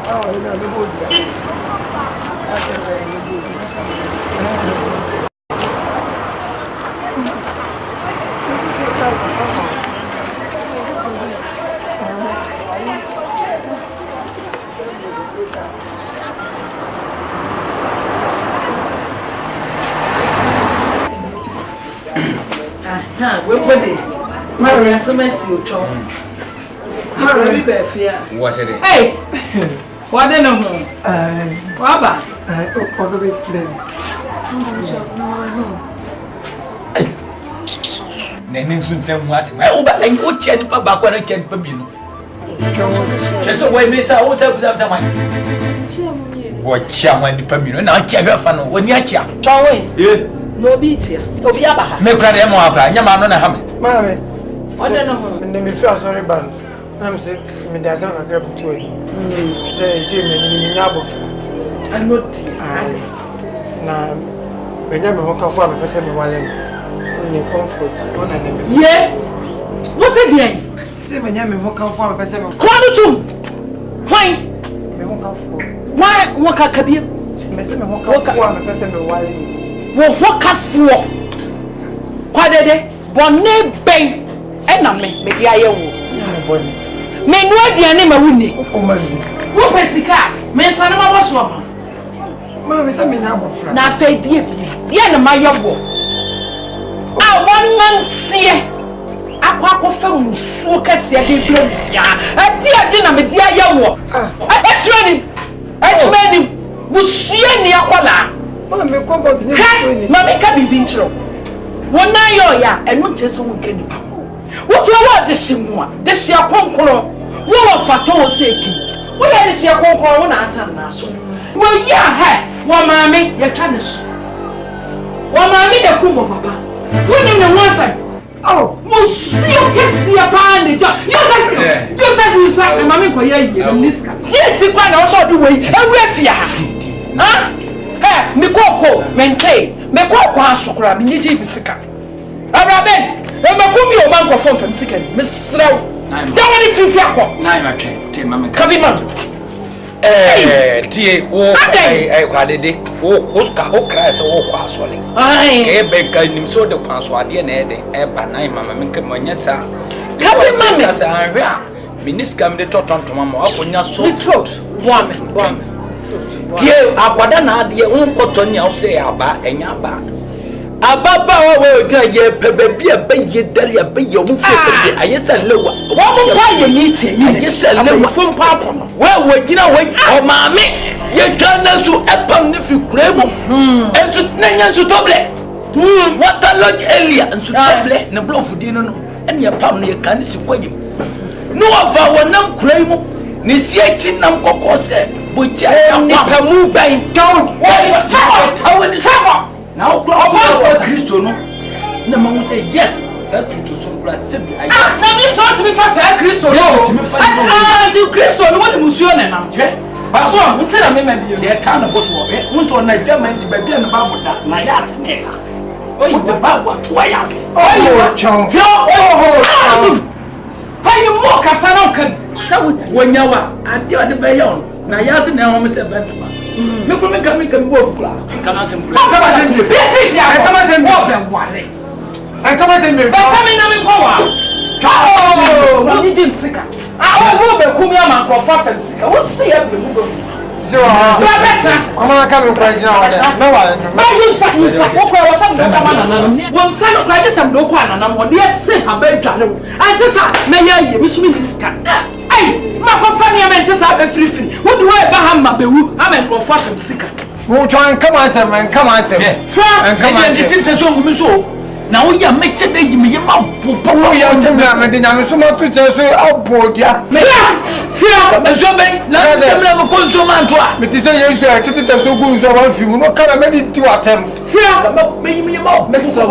Oh, you know, the wood. We're Mary, I'm so messy, you chop. Hurry, Bethia. What's it? Hey! What do you know? Waba? Oh, the big plane. Then soon some was well, but I would change for back when I change for you. Just a way, Miss, I was up with that one. What chairman the Pamino, and I'll check her fan when you're chat. Yeah. No beach here. No Biaba. Make rather more, Yaman on a hammer. Mammy, What do you know? and then we feel sorry, but I'm sick. Me, there's a grab to it. Say, me, I'm not. Now, when you walk off for a person while in comfort, Yeah? What's it then? say, when you walk off for a person, Kwadwo. Why? me walk off for. Why? What can be? Me say, me walk off for a person while in. What for? Kwadede, bonne ben, and me, maybe I owe. Me no aduane ma wuni. Wo pesika, me sanama wo so ma. Ma me say me na abofra. Na afa die bi. Die na mayobo. A wonantie. Akwa fa musuo kase de drum fia. Ade na me die ayewo. Ehwani busuo ni akola. Ma me comfort ni busuo ni. Ma me ka bibi nchiro. Wona yo ya enu nche so wonka nipa. What you want this simua? This year conqueror. What of Fato sake? We had this year conqueror one answer now. Well, yeah, hey, one mammy, your tennis. One mammy, the Kumo papa. When in the one side. Oh, Monsieur, yes, your pan, you said you said, and Mammy, for you, Niska. Yet, you can also do way, and we're fear. Huh? Hey, Mikoko, maintain, Mikoko, Sokra, Miniji, Misika. Araben. I'm a woman microphone from second, Miss Slow. Don't want to feel your call. Nine, okay, Mamma. Caviman. Dear, I quality, Oscar, Ocras, or Quasoli. I beg him so the Quaswa, dear Ned, Ebana, Mamma, Mincamoniasa. Caviman, Miniscam the Toton to Mamma, when you're so throat. Woman. Dear, Aquadana, dear, Uncle I'll say Abba and Yaba. Ababa we ga ye pebebi abaye dali abaye omufe pebi ayesa lewa wo mo kwa ye meet ye ayesa lewa fom papo no we gina we o maame ye twana so epam ne fi kuremu enso nanya so toble water lodge earlier enso toble ne blofu di no ene pam no ye kan si kwayim no ova wonam kuremu ne si achi nam kokko se bocha ya kwa mu ban down we tawani sabo. Now, Christo, no. The man say yes. Sir, to some glass. Somebody talk to me first. Christo, no. To Christo, no one was your name. But so I'm telling me, maybe they're kind of what we want to night German to be in the Bible that my ass neck. Oh, the Bible twice. Oh, chum. Oh, pay you more, Cassandra. So when you are at the other bayon, now, yes, and now I'm a Me ko me gam bo fukula. Nkama sem bro. Nkama sem bro. Nkama sem bro. Nkama sem bro. Ba me na me ko wa. Oh, mo ni jim sika. Ah, o be ku mi ama ko fa fam sika. Wo se ya be mu do. So, I'm coming right now. No one. But you said, what was some no come on? One son of Christ and no one, and I'm on the say, I beg you. I just said, may I wish me this cat. Hey, my company, I meant to have a free. What do I buy? My boo, I'm a professional sicker. We'll try and come on, sir, and come on, sir. And come on, sir. Now we are making me a mouth. Oh, yes, I'm so much to tell you. I'll board ya. Fear, a job, never consume to her. But it's a yes, I took it so good. So I feel no kind of many to attempt. Fear, making me a mouth. Mr.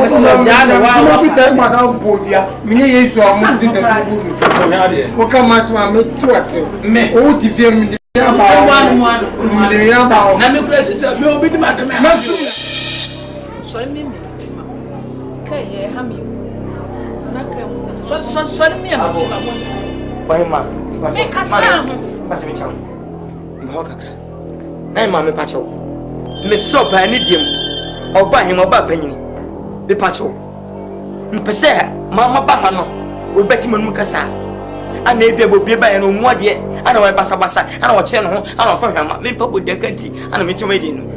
I'll board ya. Many years, so I'm moving the school. What can my make to attempt? Me, oh, the film. So I mean, okay, yeah, hammy. It's not clear. So me about you. Why, ma? Make a sound. But me chum. Nine mammy patcho. Miss Soap, I need him. Or buy him or buy penny. The patcho. Pese, Mamma Bahano, will bet him on Mukasa. I may be able to buy no more yet. I know I pass a bassa, and I'll channel, and I'll find him. Limp up with the canty, and I meet you made in.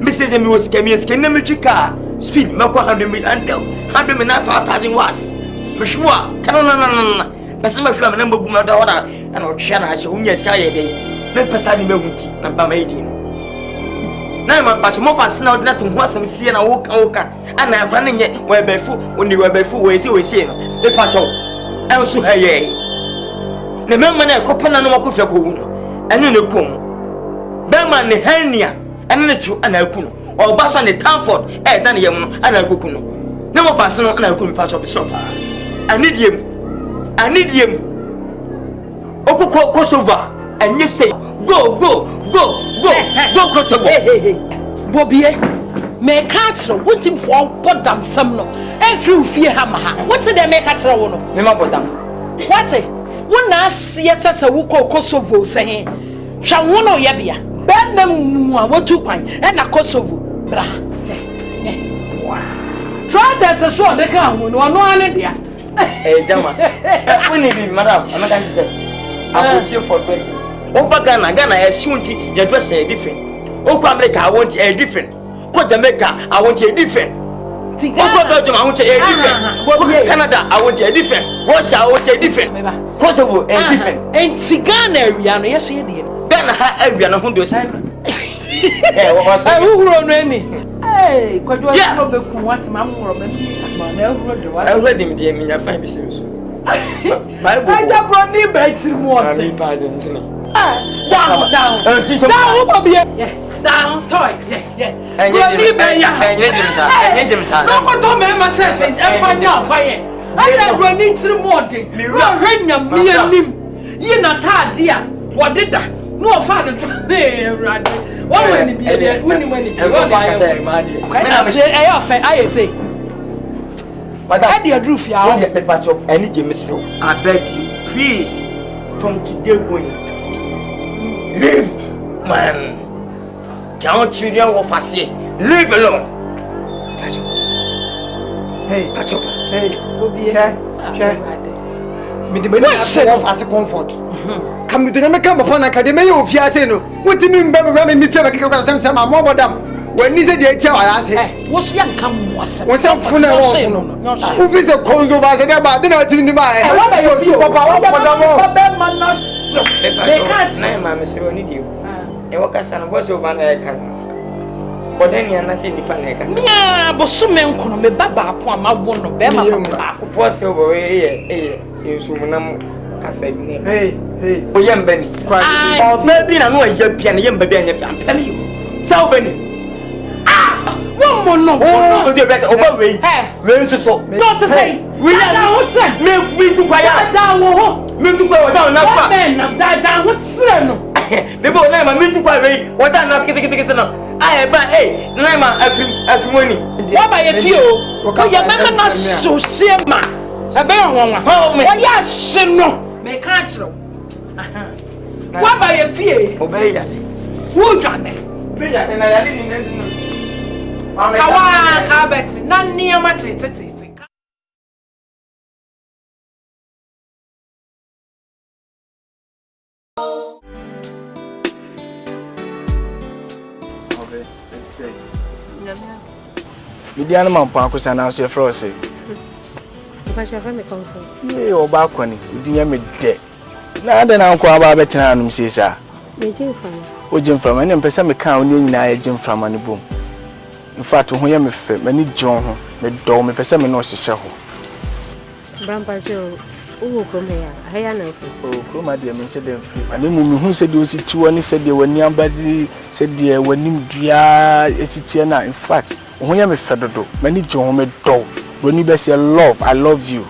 Mrs. Emus came in skin the car. Speed, Mako 100 million, 100 million 5,000 was. Mishwa, Canana, Passama from a number of my daughter, and Oceana, as you yes, Sky day. Let Passani Mounty, and Bamadin. Now, my Pachamofa snout nothing was some sea and a walk, and I'm running it where barefoot when you were barefoot, where you were saying, the Pacho. Also, hey, the man, I copan and Mokufa, and then the Kum. Berman, the hernia, and the true and I couldn't. Or Bass on the Tamford, Daniel, and I could no fasten and I couldn't patch up his supper. I need him. I need him. Oko Kosovo, and you say, go, Kosovo. Bobby, make catcher, want him for put down some no, and few fear hammer. What's the make catcher? Remember them. What a one ass, yes, as a Woko Kosovo saying, shall one or Yabia. Ben them what you find and a Kosovo. Bra. Wow. Try that as a short they come when one idea. Hey, Jamas. We need it, madam. I'm not going to say. I will cheer for dressing. Opa Ghana, I assume your dress is different. Opa America, I want a different. Go Jamaica, I want a different. Opa Belgium, I want a different. Go Canada, I want a different. Russia, I want a different. Kosovo, a different. And Ghana area, yes, you did. Ghana area, no one does. Who run any? Hey, Kwadwo, yeah, what my mom I read him, dear, me, I find business. My boy, brought me back to more. I mean, pardon to me. Down, toy, yeah. And let him, sir. No, don't make myself and find out why. I don't need to more. Me and him. You're not tired, dear. What did that? No father, right? What when it be when it I say, but I did roof ya. I need you, Miss. I beg you, please, from today going, leave, man. Can't you know what I say? Leave alone. Hey, Pacho. Hey, me the money as a comfort. Come to the come upon academy of Fiaseno. What do you mean by ramming me? Feel like you can send my mother down. When is it the tell I say? What's young come was some fun? Who is a congo by the neighbor? Then I didn't buy. What about you, Papa? They can't name my Monsieur need you. And what can was over American? But then you're nothing dependent. Yeah, but some men couldn't be baba upon my one of them. What's over here? In Sumunam. Hey, for young Benny. Maybe I know a young baby and I'm telling you. So Benny. Ah! One more no. Oh, the better overweight. Very so. Not to say. We are now what's me to buy down. Me to go down. Now, men have died down. What's no? The boy name I mean to buy. What I'm not getting it now. I buy a name every morning. What by a few? Oh, your mamma not so shame. A bear one. Oh, yes, no. Me can't know. What by a fear? Obey. Who done it? Kawa Habet, none near my tete. Midian man Pancus announced your frozen. You back when you me dead. Now then, Uncle Ababetan says, Jim from any person account in I Jim from any boom. In fact, when you me many John, the dome, a person knows the show. Grandpa Joe, who come here? I know. Oh, come, my dear, mention them. And the woman who said you see 2 and said they were near body, said they were named Dia, in fact. When you me fedo, many John me do. When you say love, I love you.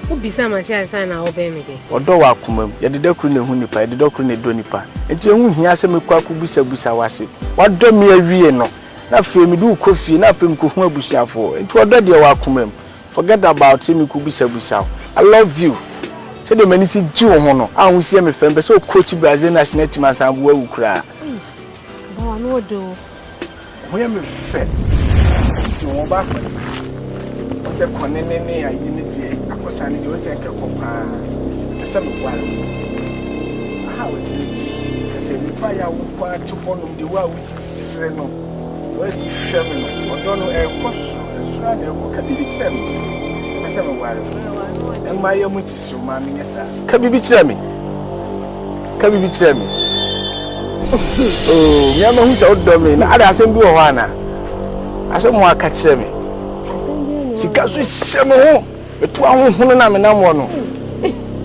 Who be some I say na obey me dey. Odo wa kumam, ye de kru ne hu nipa, ye de kru ne do nipa. Enti ehu hia se me kwa ku busa wase. Wado me awie no. Na fe me du kofi, na fe me ko hu abusuafo. Enti odo de wa kumam. Forget about me ku busa. I love you. Say the many see ji wo ho no. A hu sie me fe be so coach Brazil national team asambu awu kra. Ba no do. When you fed, you back. What's a conene? I unity. I was an innocent copa. Some one. How it is? I say, fire will part to follow the well with Reno. Where's Sherman? Or don't know a question. What can be determined? I said, a while. And my young is your mammy, yes, can you betray me? Can you betray me? Oh, me who's out domain. I don't do one. I said, more catch me. She got so shame. But 2 hours, one and I'm one.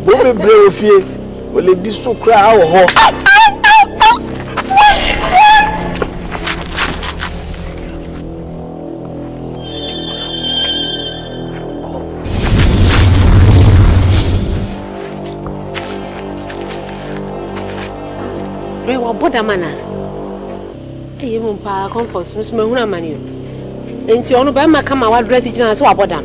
Will be brave here. Will it be so cry? Bodamana. You won't buy comfort, Miss Mahuna Manu. And you only buy my come our dress each and so about them.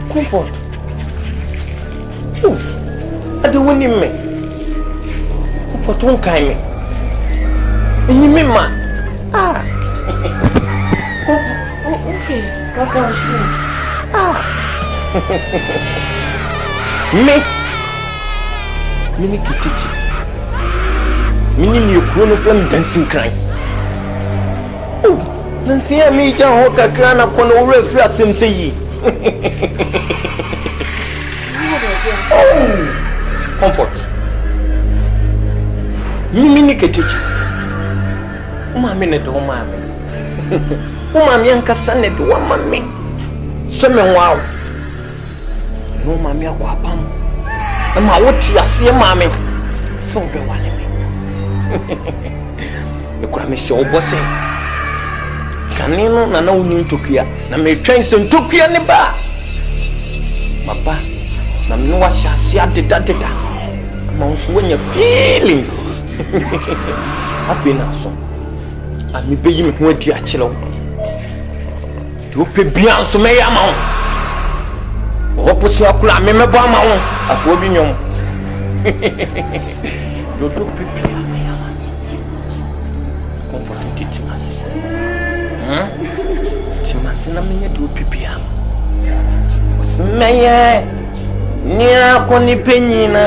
Comfort. Oh, I don't want him. Comfort won't kind me. And you mean, man? Ah. Me kitchen. Meaning you couldn't from DANSIKRAN. Oh, Nancy, me, John Hawker, Gran upon all refresh him say. Oh, comfort. Mini kitchen. Mammy, no mammy. Mammy, Nkansah, no mammy. Some wow. No mammy, a quapam. And my what you see, mammy. So be one me. The Grammy show bossing. Can you know no need to clear? Na me train some to clear the bar. Papa, na no wa shall see at the data. Amongst when your feelings. Happy now, son. And me pay you with dear chilo. To pay beyond so may amount. Opus your clam, me bama, a pobinion. You do prepare me. Comforting Titimasi. Timasina me do prepare. Maye near Conny Penina.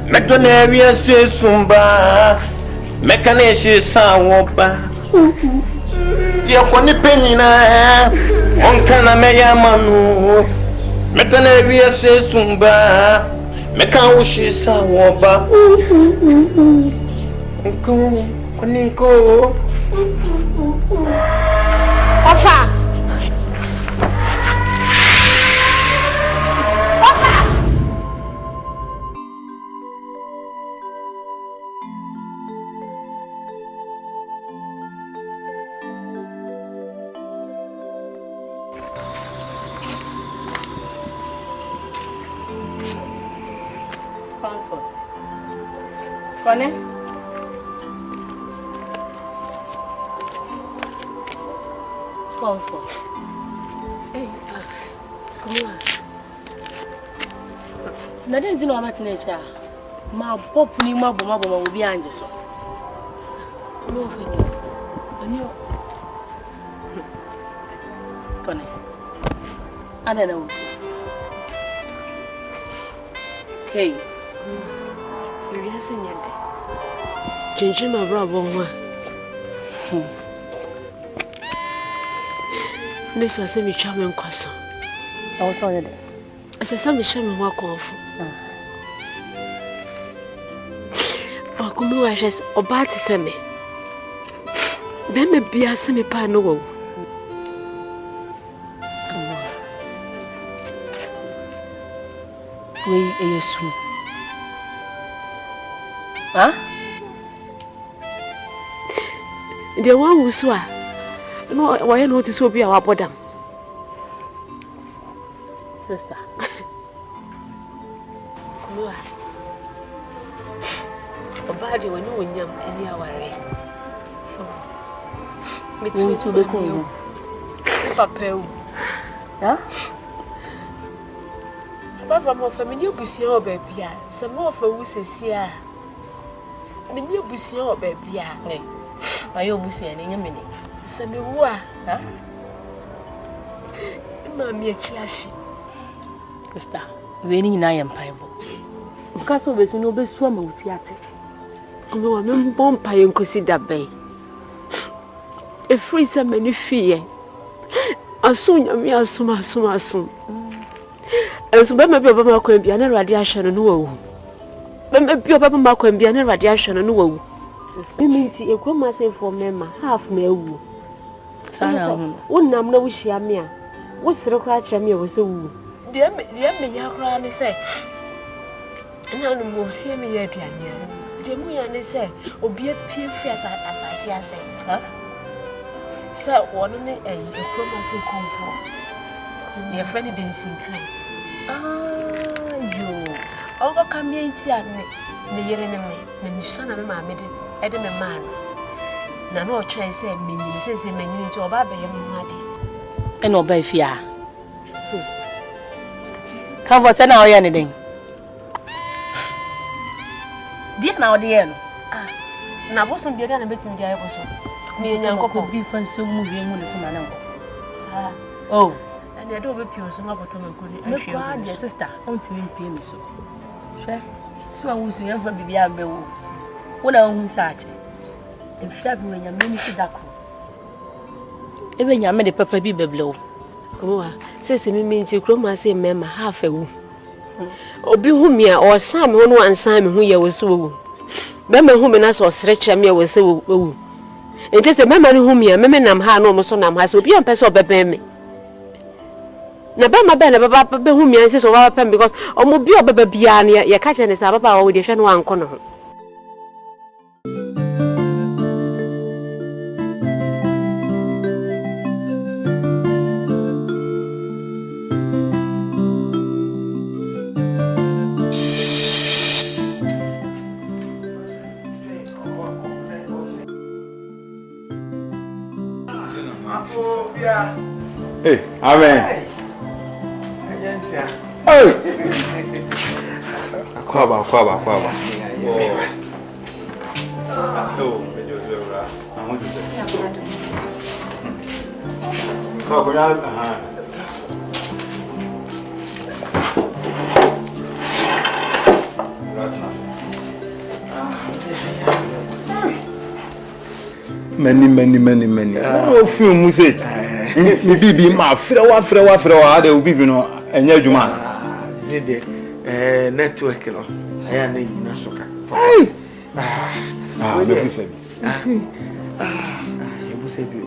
Metonavia says Sumba. Mechanici Sawopa. Dear Conny Penny, one can I may a man. Mekanavia says Sumba. Mekan wishi sa woba. Koniko. Ofa. Kone? Comfort. Hey, come on. Na den ti no amati na echa. Ma pop ni mabo will be anje so. No fe. Ani o. Kone. Ada na wusi. Hey. We are singing. Jinji ma bravo nwa. This was me charming kwaso. I was on it. As a son, me walk off. Oh, come on, I just about to send me. Bemme be a semi pano. Come on. We a soup. Huh? The one who saw. No, why I notice will be our bottom. Sister. No. A body when no one young any hour. Me too be cool. Papa. Huh? Papa, my family will see your baby. Some more for who says here. Me new bush your baby. I almost see any minute. Some who Huh? Mammy, a chlashy. Sister, we need I am pineapple. Because always no be swam with theatre. No, I'm born pie and consider bay. A free some many fear. As soon as me as soon. And so, maybe Papa could be an radiation and woe. Maybe your Papa could be an radiation and woe. You mean see a crumb myself for member, half me. One number no wish ya mere. What's the crash me was so? Dear me, your crown is say. And I don't more fear me yet. Dear me, and they say, or be a peer fierce as I say. Huh? Sir, one in a promising comfort. Your friend DANSIKRAN. Ah, you. Overcome me in the year enemy, the son of my maiden, Adam a man. No choice, said, meaning, says a man to obey him. And obey fear. Come what an hour anything. Dear now, dear. Ah, now wasn't be done a bit in the episode. Me and your couple beef and so moving with the summer. Oh, and I don't be pure so much of a good dear sister. Don't even pay me so. So I was young for the young bill. What I own such. In fact, when you made me see that. Even you made a pepper be below. Oh, says me means you grow my same member half a woo. Or be whom ya or some one Simon who you was so. Member whom and us or stretch me was so. It is a member whom you memen am ha no more son am has will be on person of me. Nabama Bella Papa whom you insist of our pen because almost be a baby biania, your catching is about with your one corner. Hey, amen. Hey. Kwaba. many. Oh, few music. Me bibi ma frɛ wa ade o bibi no enye adwuma. Dede network no. Aya na nyina soka. Me busa bi. Busa bi.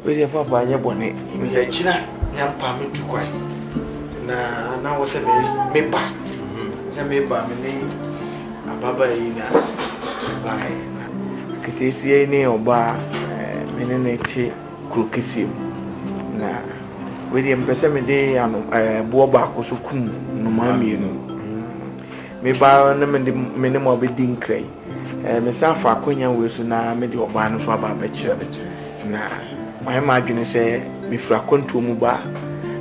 We papa anya bone. Me da china nyampa me tukwai. Na wo se me ba. Se me ba me ni ababa yi na ba. Kitesi ni oba me ne ti krokisi na we dey mpese me dey ano bo ba ko so kum no ma mienu. Me ba na me ne mo be din krai. Me sa fa akonya we so na me dey oba no so aba ba kire. Na my imagine say me fra kontu mu ba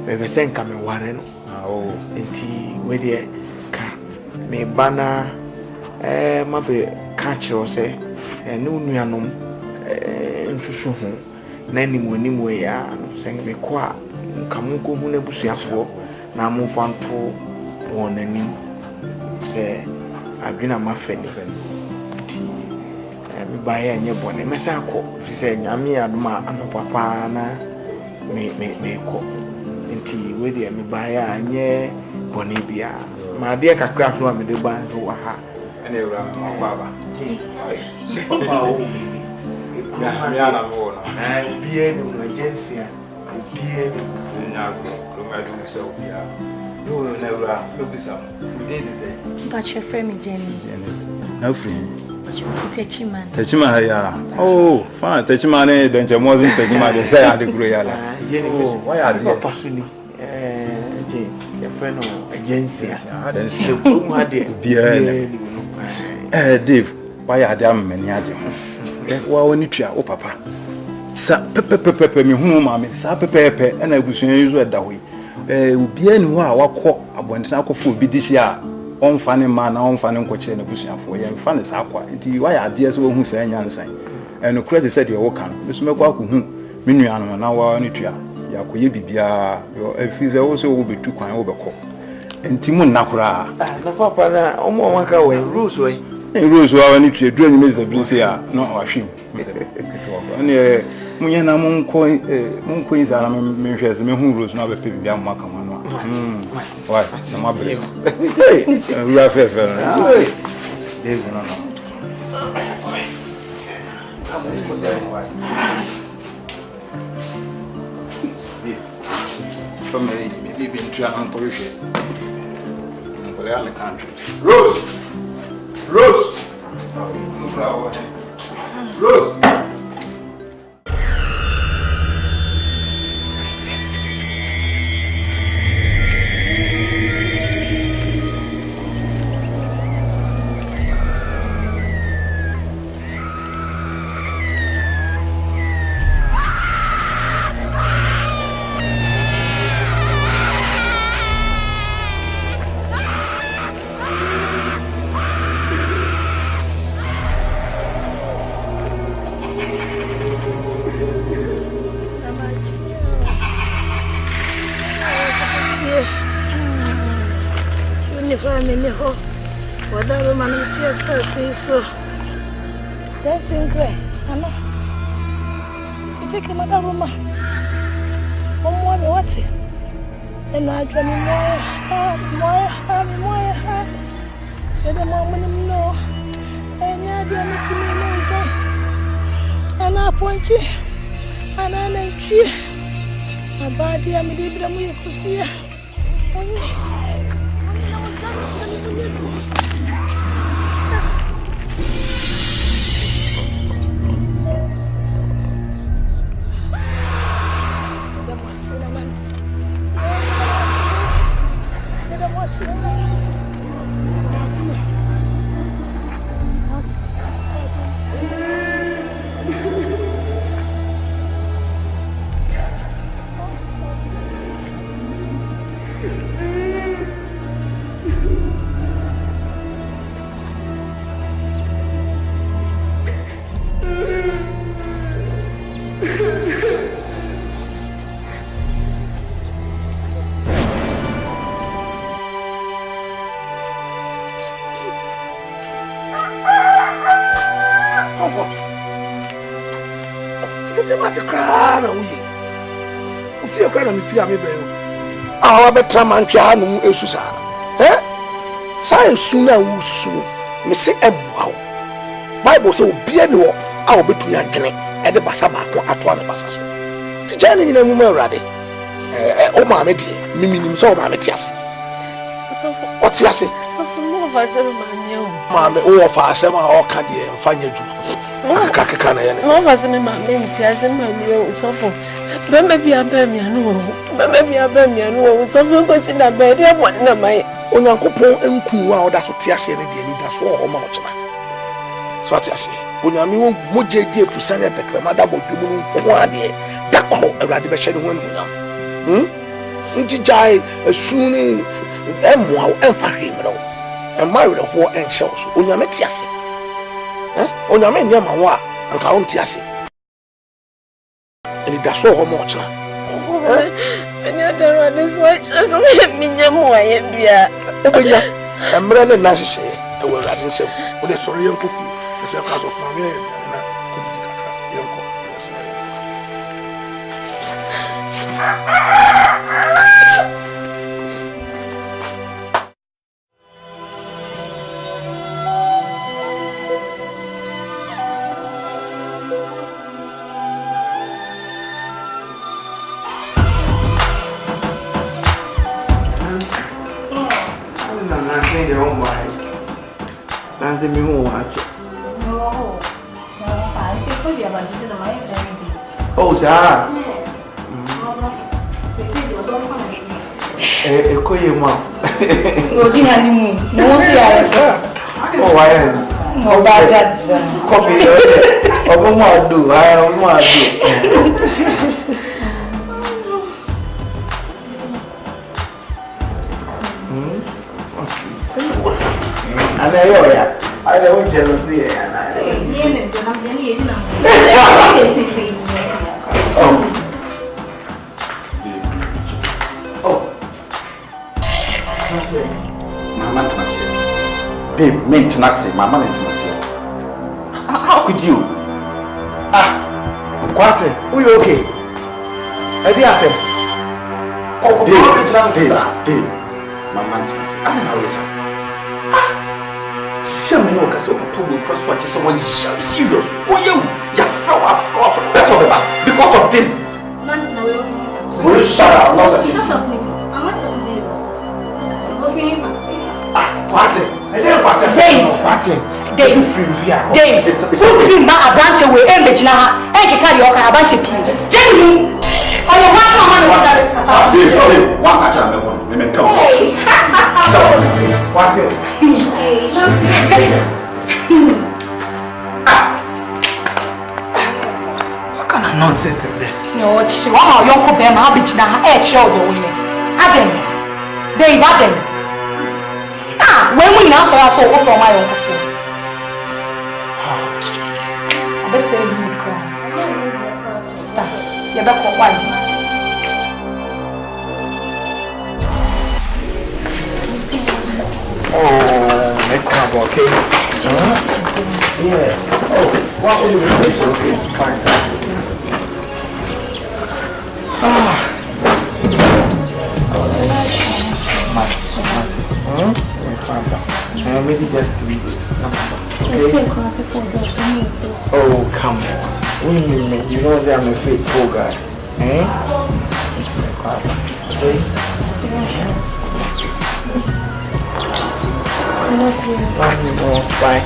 me be sen ka me ware no enti we dey ka me bana ma be ka kire say no nuanom nsusu ho na nimu ya no sen me ko a nkamunko hu na busuafo na amfanto wonani se adwena mafeni me ba ya nye bone me sa ko fi se nyame adoma anopapa na me ko nti we de me ba ya nye bone bia ma de kakra so me de ba so wa ha ene ura baba papa o ya na mo no bia ni emergency bia ni nyazo lo ma do se obia no na ura lo bisa we dey say but your friend me Jenny na free Techima ya. Oh, fine. Techima ne denche mo zun techima de say ade kuro ya la. Oh, why are you pasuni? Your friend no agency. Then still mo ade. Dave, why are them many aje? Wa woni tua o papa. Sa pepe me hu ma me. Sa pepe na abusuan yuzu eda hoyi. Obi ani ho a wakọ abonten akọfo obi disi a on fane ma na on fane nkoche na busuafo ye fane sa akwa nti wa ya ade se wo hu sa nyansan eno credit said ye wo kan biso mekwa ko hu me nuanu na wa ni tua ya koye bibia yo afize wo se wo betu kwan wo bekọ nti mu nakura na papa na omo waka we rules we wa ni tua duru ni meza bi se ya no wa hwim ani munye na munko izara me hwese me hu rules na be pe bibia mu aka no why na ma bre hey we are fair hey this no come on go there why from me maybe been to an police in the country Rose DANSIKRAN, Anna. You take him out of room. What? And I tell me more. Said the moment no. And I didn't see me. And I point you. And I make you. My body, I'm a deep and we see you. Anya mate kra na wo ye. Ofie kra na me fia me bɛn. Ah wa betra man twa no esu sa. Sa esu na wo su. Me se ebua wo. Bible say obi ani wo a obetu ya dwene e de basa ba ko ato na basa so. Ti jani nyina mu ma urade. O ma me die. Miminim so o ma me tiase. O tiase. So for more of us ma me o. Ma me o fa asem a o ka de mfanya djuma. Akaka na ye ne. More of us me ma me tiase ma me o so for. Bema bi abam ya no. Bema bi abam ya no. So for ko si na be de bo na mai. Onyankopon enku a oda so tiase ne de ni da so o ma o chema. So tiase. Onyame wo moje die fusanya tekrema da bodwum no ko ade da ko awrade be hye ne ho onyam. Nti jai esuni emwa o emfa hwemro. Emma re ho enhye so. Onyame tiase. Onyame nyama ho a anka on tiase. Eni da so ho mo chena. Enya da this watch so me nyamo aye bia. Obenya emre ne na hye e wo awrade nsem. Wo de sori yen kofi. Ese cause of mama na yenko. Nancy me who watch. No. I think for you about this no way. Oh, sir. Koye ma. Go di honeymoon. No see I. Oh, why? No bad that. Copy. Oh, mo do. I mo do. I know ya. I don't jealousy. Mama Tanasia. Babe, maintenance, Mama Tanasia. How could you? Quite. Are you okay? Babe, Mama Tanasia. I don't know, sir. See me no case of people cross watch someone serious. Oh you flower. That's all about because of this. Will you shut up? Not like this. What? I didn't pass it. Dave, who dream about a branch away and the Jana and you carry your branch of people. Jenny, I am one woman. One match I know. Let me come. What kind of nonsense is this? No, it's wrong. You're going to have a Jana and show the women. Adam, Dave, Adam. When we now saw so from my own phone. Let's say you would cry. You're back for one. Oh, make crab, okay? Yeah. Oh, what will you replace? Okay, fine. Maybe just 3 days. Okay? Oh, come on. You know that I'm a faithful guy. It's my father. Okay? I love you. Bye.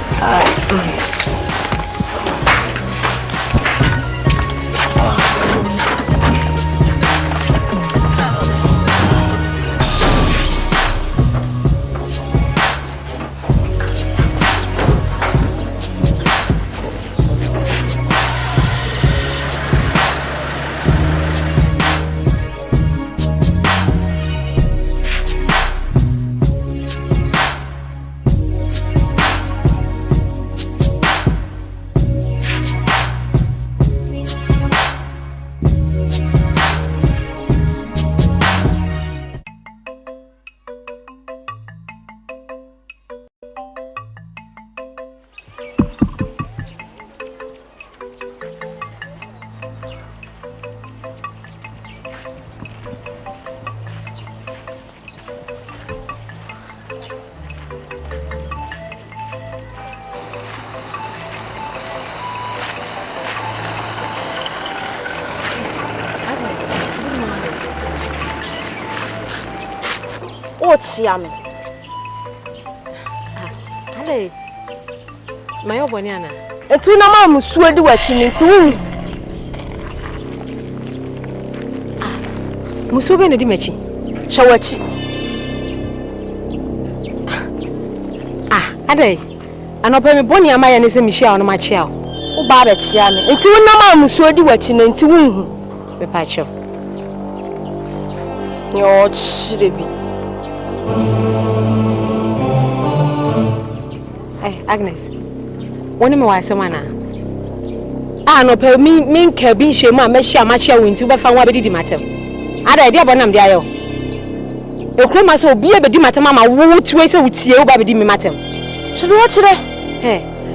chiame. Ale. Mayo boniana. Etu na ma musuo di wachi ni nti wu. Musuo be ne di machi. Hwa wachi. Ade. Anopa me boni amaya ne se mihia no machi a. Wo ba be chiame. Nti wu na ma musuo di wachi na nti wu hu. Me pa cho. Yo chirebi. Agnes. Woni me wa asema na. No pe mi nka bi nhwemu a mehia machi a wonti wo ba fa nwa be di matem. Ada ide abonam de ayo. Ekroma se obi e be di matem ama wo tuwe se wutie wo ba be di mi matem. So wo chire.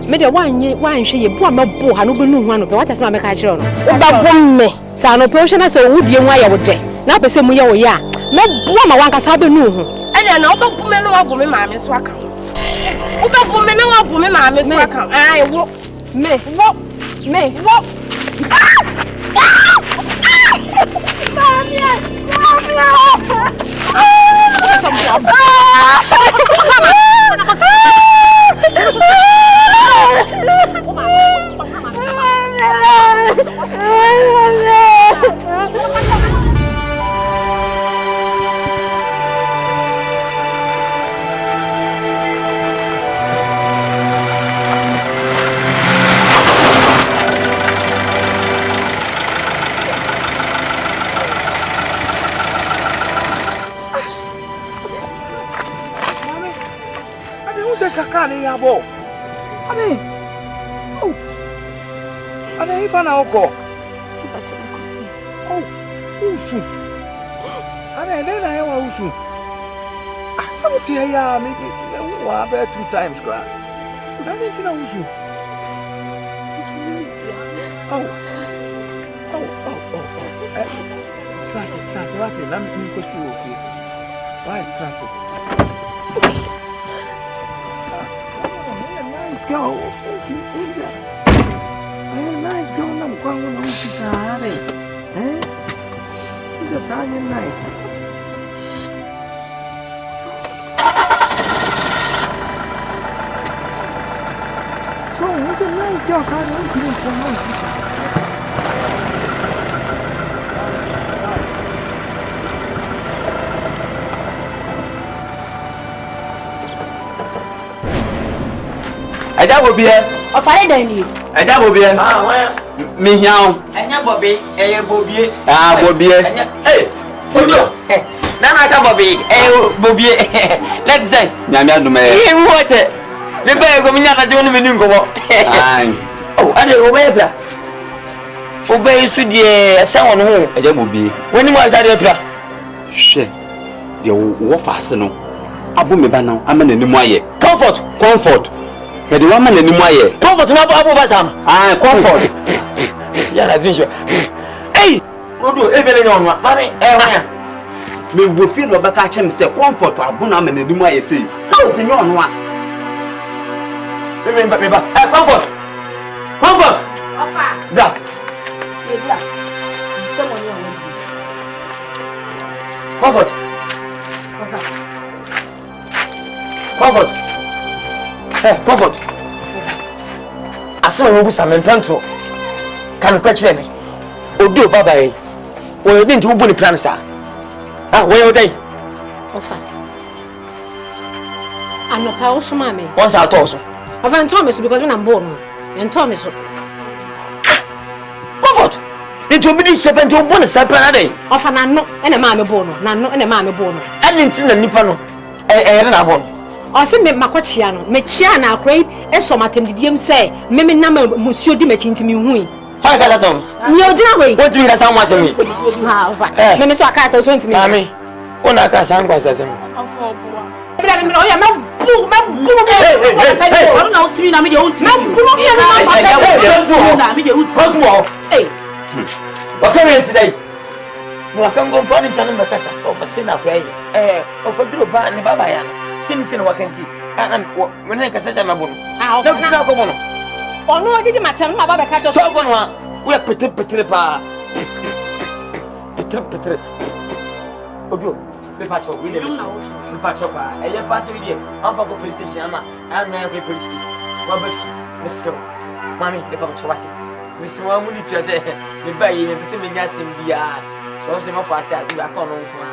Me de wanhwe ye bu a mebo ha no be nu hu ano pe wata se ma me ka chire no. Wo ba bom me. Sa no pe wo hwe na se wudie hu aye wo de. Na be se mu ye wo ye a. Me bu ma wanka sa be nu hu. Ene na wo ba bu me no wa bu me ma me so aka. Wo ba bu me na wa bu me ma me so aka. Ai wo. Me. Kakani yabo. Ade. Oh. Ade ifana oko. Oh. Usu. Ade na yawa usu. Something ya maybe wa be 2 times cry. Ade ntina usu. Oh. Trans what let me go see you here. Why trans? Go. Nice go. I'm going to see you just sounding nice. So, it's a nice girl. So I don't think it's nice. Ada wo bia o fare dan ni ada wo bia mi hiao enya bobe eye bobie bobie odo na ka bobe bobie let's say nyame aduma e woche me ba go minya ka jonu meni ngobo ade wo ba bia wo ba su die esa won ho eje bobie woni mo asa de bia hwe de wo fase no abo me ba na ama na nimu aye comfort Kedi wa man ni moye. Comfort na abo ba sam. Comfort. Ya la vision. Odo ebele nyon wa. Mami wa. Me wo fi no ba ka chem se comfort abo na man ni moye sei. How se nyon wa. Me ba. Comfort. Ofa. Da. Ebla. Somo nyon. Comfort. Comfort. Asema wo busa mentantro. Kan kwa kire me. Odo baba yi. Wo yodi nti wo bu ni plan star. Wo yodi. Ofa. Anopa wo so mame. Once out also. Ofa nto me so because when I'm born. Nto me so. Comfort. Nti obi di shepe nti wo bu ni sepe na dey. Ofa na no ene mame born no. Na no ene mame born no. Ani nti na nipa no. Na born. O se me makochia no me chia na akrai eso matem didiem se me na musuo di machi ntimi hui ha ka datom ni odina we what do you say one asemi ha ofa me so aka so ntimi ami ona aka san kwa asemi afọ obuwa me o ya me bu na utimi na me de utimi na me de utimi wakere nsidai mwakango mpani tanu mbakasa ofasina kwa yeye ofadro ba ni baba yana sini wakanti wena kasasa mabono na kutina ko bono ono odidi matem ma baba ka to so bono wa we petre pa petre Odo, me pacho, we live. Me pacho pa. E ye pass we there. I'm for police station ama. I'm na police station. What be? Mr. Mami, the pacho what? Miss Wamuni to say, me buy me pese me nya sem bia. So say me for say as we akọ no nko a.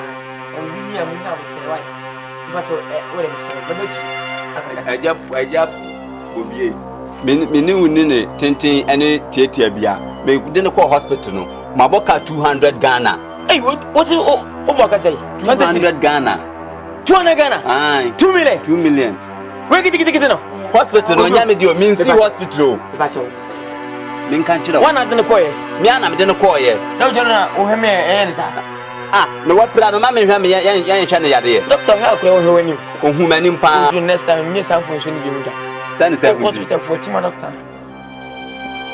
On bi mi amunya wo tẹ why. Me pacho what dem say. Me Eja obie. Me ni wuni ne tenten ene tietia bia. Me de ne call hospital no. Maboka 200 Ghana. Hey, what's it? Oh, what can I say? 200 Ghana. 200 Ghana? Aye. 2 million. 2 million. Where get it no? Hospital no nyame dio minsi hospital. Bacho. Min kan chira. One at the koye. Me ana me de no koye. No jona o heme e sa. Ah, me what plan no ma me hwe me yan hwe ne yade. Doctor ha ko o hwe nim. Ko hu manim pa. Next time me san function bi mu da. Stand say hospital 14 doctor.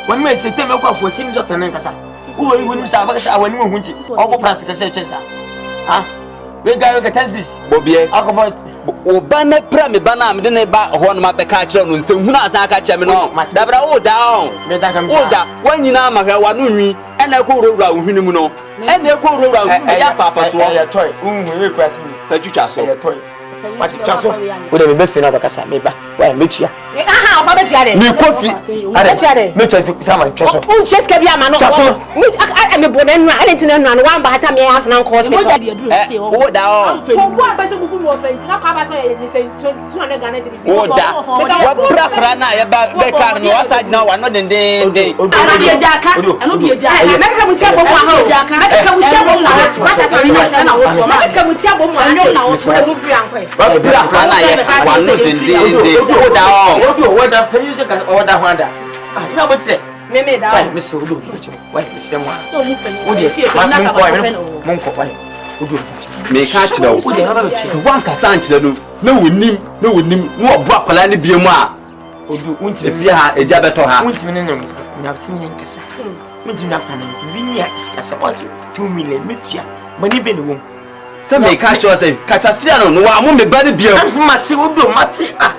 When me say tell me ko 14 doctor na Nkansah. Who are you when you start back I want you to go plastic chesa. Ah, we guy look at this. Bobie. Akobot. Obana pra me bana me de ne ba ho no ma be ka kire no nsem hunu asan ka kire me no. Dabra o down. Me da kam. O da wanyina ma hwa wa no nwi ena ko rowura ohwini mu no. Ena ko rowura ohwini ya papa so. Ya toy. We kwasi ni. Fa twitwa so. Ya toy. Mati chaso. O de me be fina bakasa me ba. Wa me tia. Aha, ofa be tia de. Me kofi. Are tia de. Me tia sama chaso. Un cheska bi ama no. Chaso. Me bona nu, ale tin nu wan ba hata me half na hospital. O da o. Ko abase bubu no offense na ko abase ni say 200 Ghana cedis. O da. Wa bra na ya ba be ka no asa gina wa no den. Ana bi ejaka. Ana bi ejaka. Me ka mutia bomu aha o. Me ka mutia bomu na ha. Mata sa ni na wo. Me ka mutia bomu aha na wo. Wo fi ankwe. Wa bra na ya wa no den. O da o. O da pay you say o da hwanda. Ah, you know what say? Me da. Why me so do? Why Mr. Mwa? O de ma ko ai mon ko why? O do. Me ka kire o. O de na ba be so wan ka san kire no. Na wonim no obo akwala ne bie mu a. O do unti Efie ha eja beto ha. Unti ne nem. Nyaptimi yen kasa. Unti na pana. Binia iskasa wazo 2 million metia. Mani be ne wom. Se me ka kire o say katastia no wa mo me ba ne bie. Am mati o do mati ah.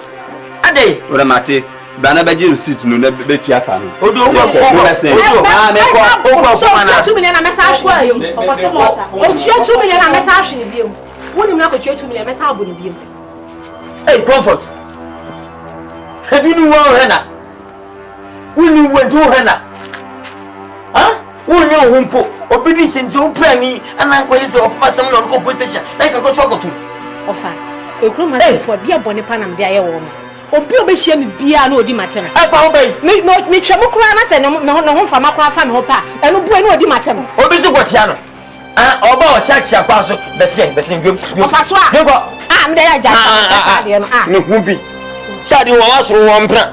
Ade. Ora mate. Bana ba ji receipt no na be tua ka no. Odo o ah me ko fana. 2 million na message kwa yo. Okote mota. O tua 2 million na message ni biem. Wonim na ko tua 2 million message aboni biem. Hey, comfort. Have you know Hena? Wuni went to Hena. Huh? Wuni humpo. Obedience to planning and I'm going to pass some on composition like a control to. Ofa. E kro ma se for dia boni panam dia ye wo ma. Obi obehia me bia na odi matem. I found bay. Me twem kura na se no ho fa makura fa me ho pa. Eno bu enu odi matem. Obi so gotia no. Ah, oba o chacha kwa so besin gwem. Ofa so a. Go. Ah, me da ya ja. De no ah. Ne hubi. Sadi wo wasoro wo mpra.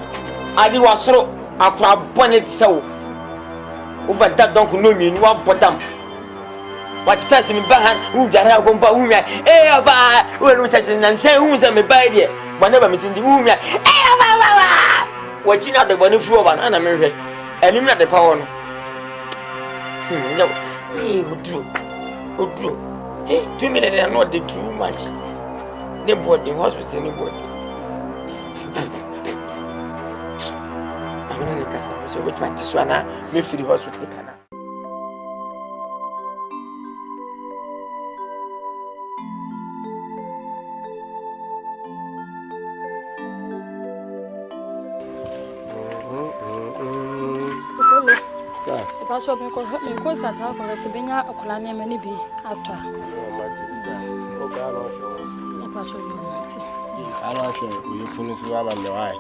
Adi wasoro akwa bonnet sewo. Oba da donk no mi ni wa bottom. What first me ba han u jara go mpa u mi. Eh ba, we no chacha nan se hu se me ba die. Whenever me tindi wu mi. Eh ba. Wa china de bonu fu oba na me hwe. Enim na de power no. No. Eh, Odro. Hey, 2 minutes are not too much. They bought the hospital, they bought it. I'm in Nkansah, so which might this one now, me for the hospital. Pacho me ko start ha ko se benya akola ne me ne bi atwa. O ga no fo. Pacho me mati. Ala hwe o ye funu so ama me wai.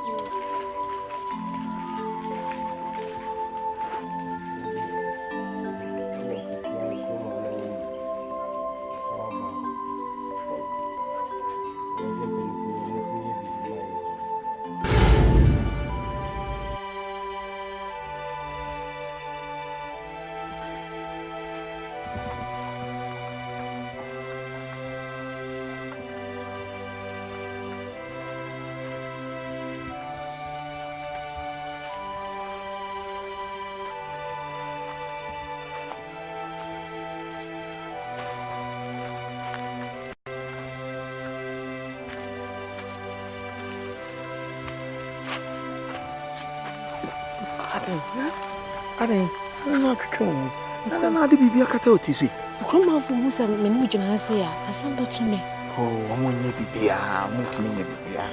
Ade, no twetwe. na de bibia kata otisi Grandma for Musa menu jina say asamba to me. Oh, omo nye bibia, mutimi nye bibia.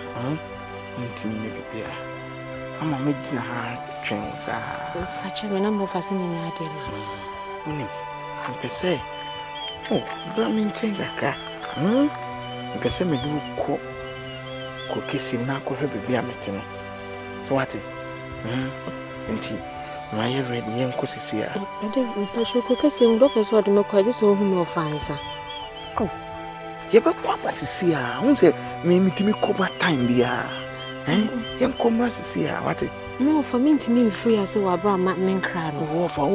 Mutimi nye bibia. Ama me jina ha twen sa. Fache me na mo fase me nya ade ma. Oni. Mpese. Oh, bra me nchenga ka. Mpese me du ko kesi na ko he bibia metino. So what? Enti ma ye ready yen ko sisi a. Ade mpese ko kesi ndo pese ode me kwaje so hu me ofansa. Oh. Ye be kwa basisi a. Unse me mitimi koma time bia. Yen koma sisi a. What? No, for me to me free as a wabra men cry. Oh, for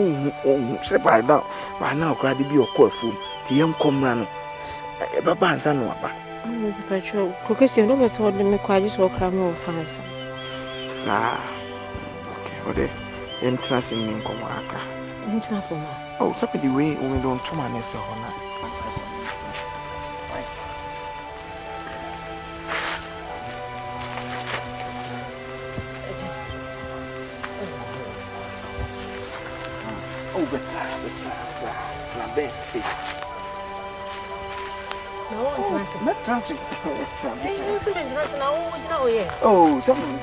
say by now, crowd be your call fool. The young comrade. Baba and son, oh, Petro, Caucasian always hold them quite or cram or fast. Sir, okay, entrance in Comaka. Oh, somebody way we don't too many so on. Oh, but oh, someone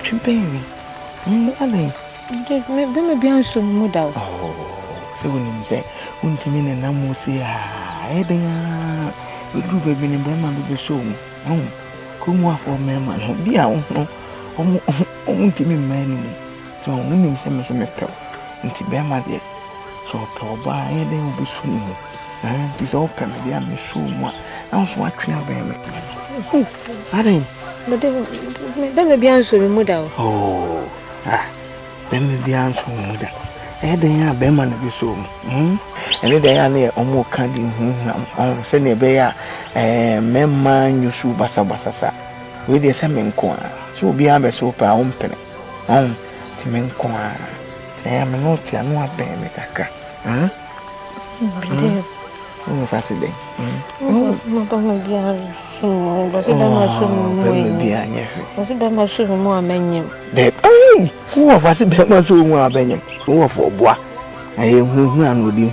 champagne. Maybe I'm so mood out. Oh, so when you say, won't you mean a number say, I we do baby in Burma be so. Come off for me, man. Be out. Won't you mean many? So, women say, Miss Metal. Nti be ma de so to ba e de obi so ni ti so pe me dia me so mu a na so atwe aba me ade be be anso me mu da oh be me bi anso mu da e de ya be ma na bi so mu ene de ya na omo ka di hu se ne be ya memma nyusu basa sa we de se me nko a so obi abe so pa o mpene ti me nko a I'm not a no abem kaka. Oh, Saturday. Oh, not only be so, but I said, I'm so more menu. Who of us be much more benyon? Who of bois? I am who would be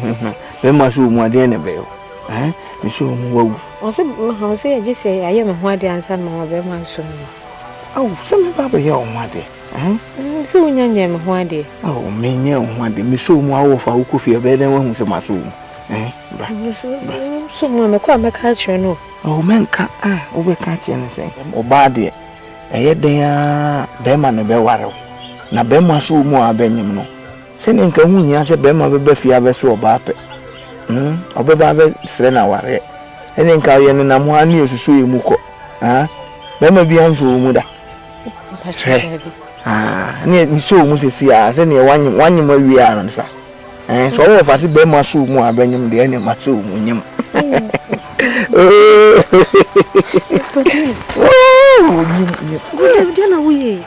very much more than a bell. You show me. I say, I just say I am a white answer, my very much soon. Oh, some papa here on my day. So when you are one day, oh, me, one day, me so more of our coffee better than one to my soul. So, Mamma, quite my culture, no. Oh, men can't, over catch anything. Oh, bad, and yet they are Beman and Bewaro. Now, Bema so more Benjamin. Sending Kamunia, I said, Bema will be fear so about it. Over Baba Srena Warre. And then Kayan and Amwan news to see Muko. Bema be on so muda. Near so Mrs. Sia, and one more we are on, sir. And so all of us be my soul more Benjamin, the enemy, my soul. Oh, dinner we.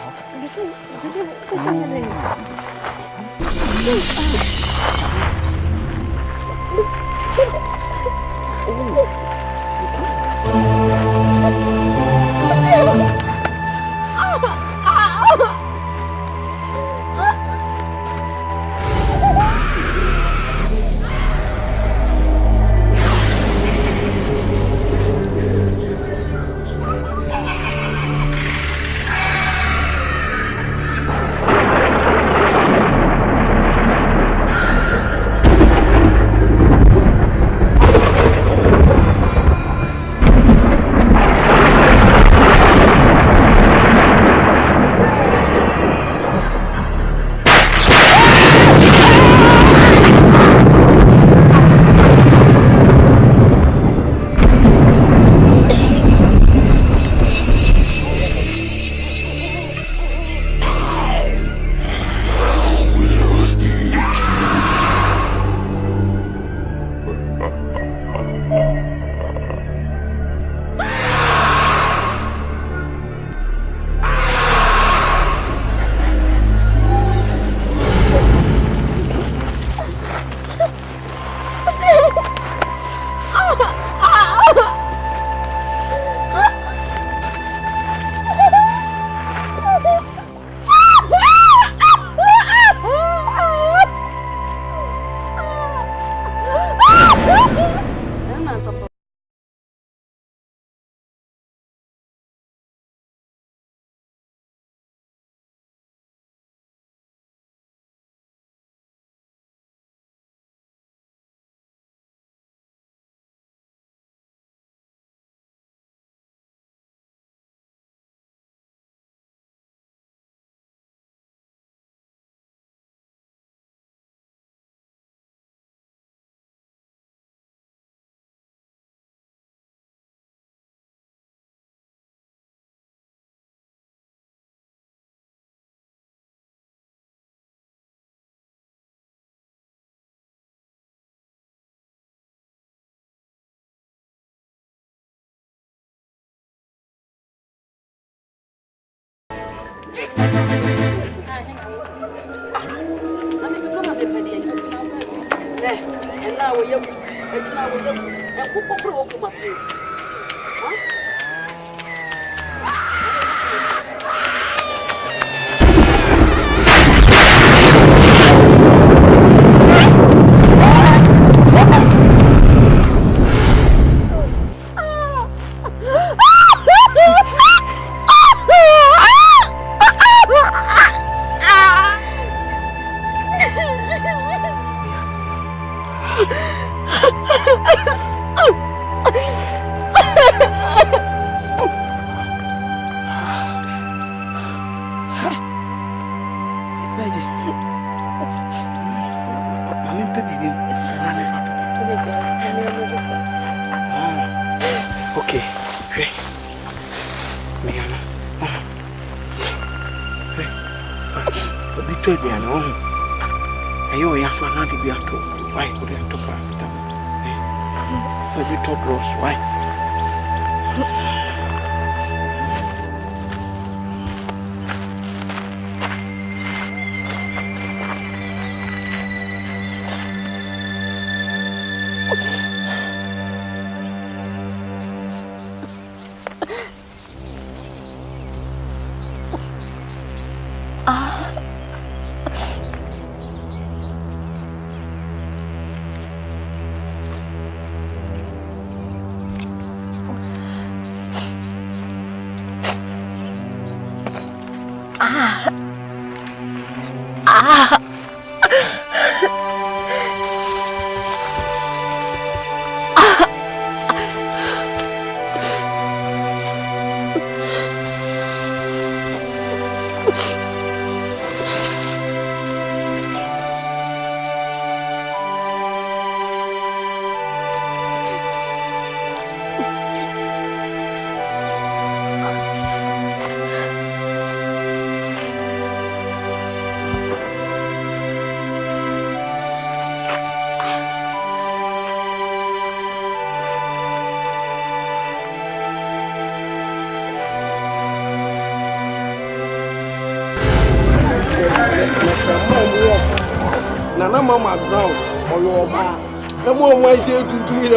Nana Mama Brown, or your ma. No more way to do it.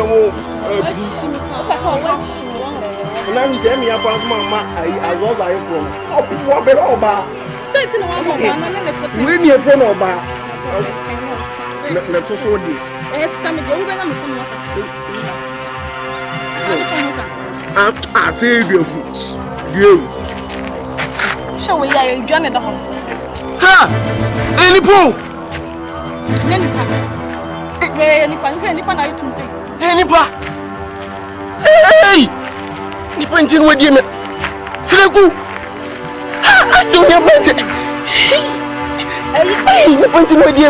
And I'm telling you about Mama. I love my phone. Oh, what a over. When you're from over, let us all do. I say, you. Show me your journey down. Ha! Any pool? Anypa? Hey! Nipantin with you. Siraku! I don't have it. Hey, Nipantin with you.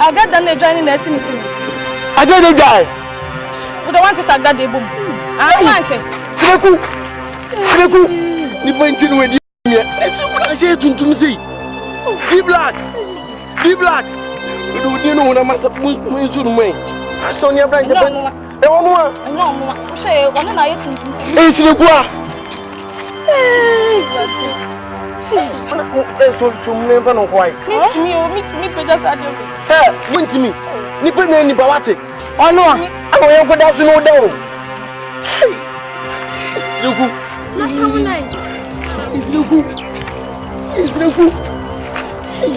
I got done joining us in it. I got a guy. But I want to start that boom. I want it. Siraku! Nipantin with you. I say to say, be black. Be black. You know when I must have moved to the way. I saw your brand. No, say, one night. It's the qua. Never know why. Meet me, just at you. Hey, went to me. Nippon any Bawati. Oh no, I don't go down to no down. Hey, it's the good. It's the good. It's the good. Hey,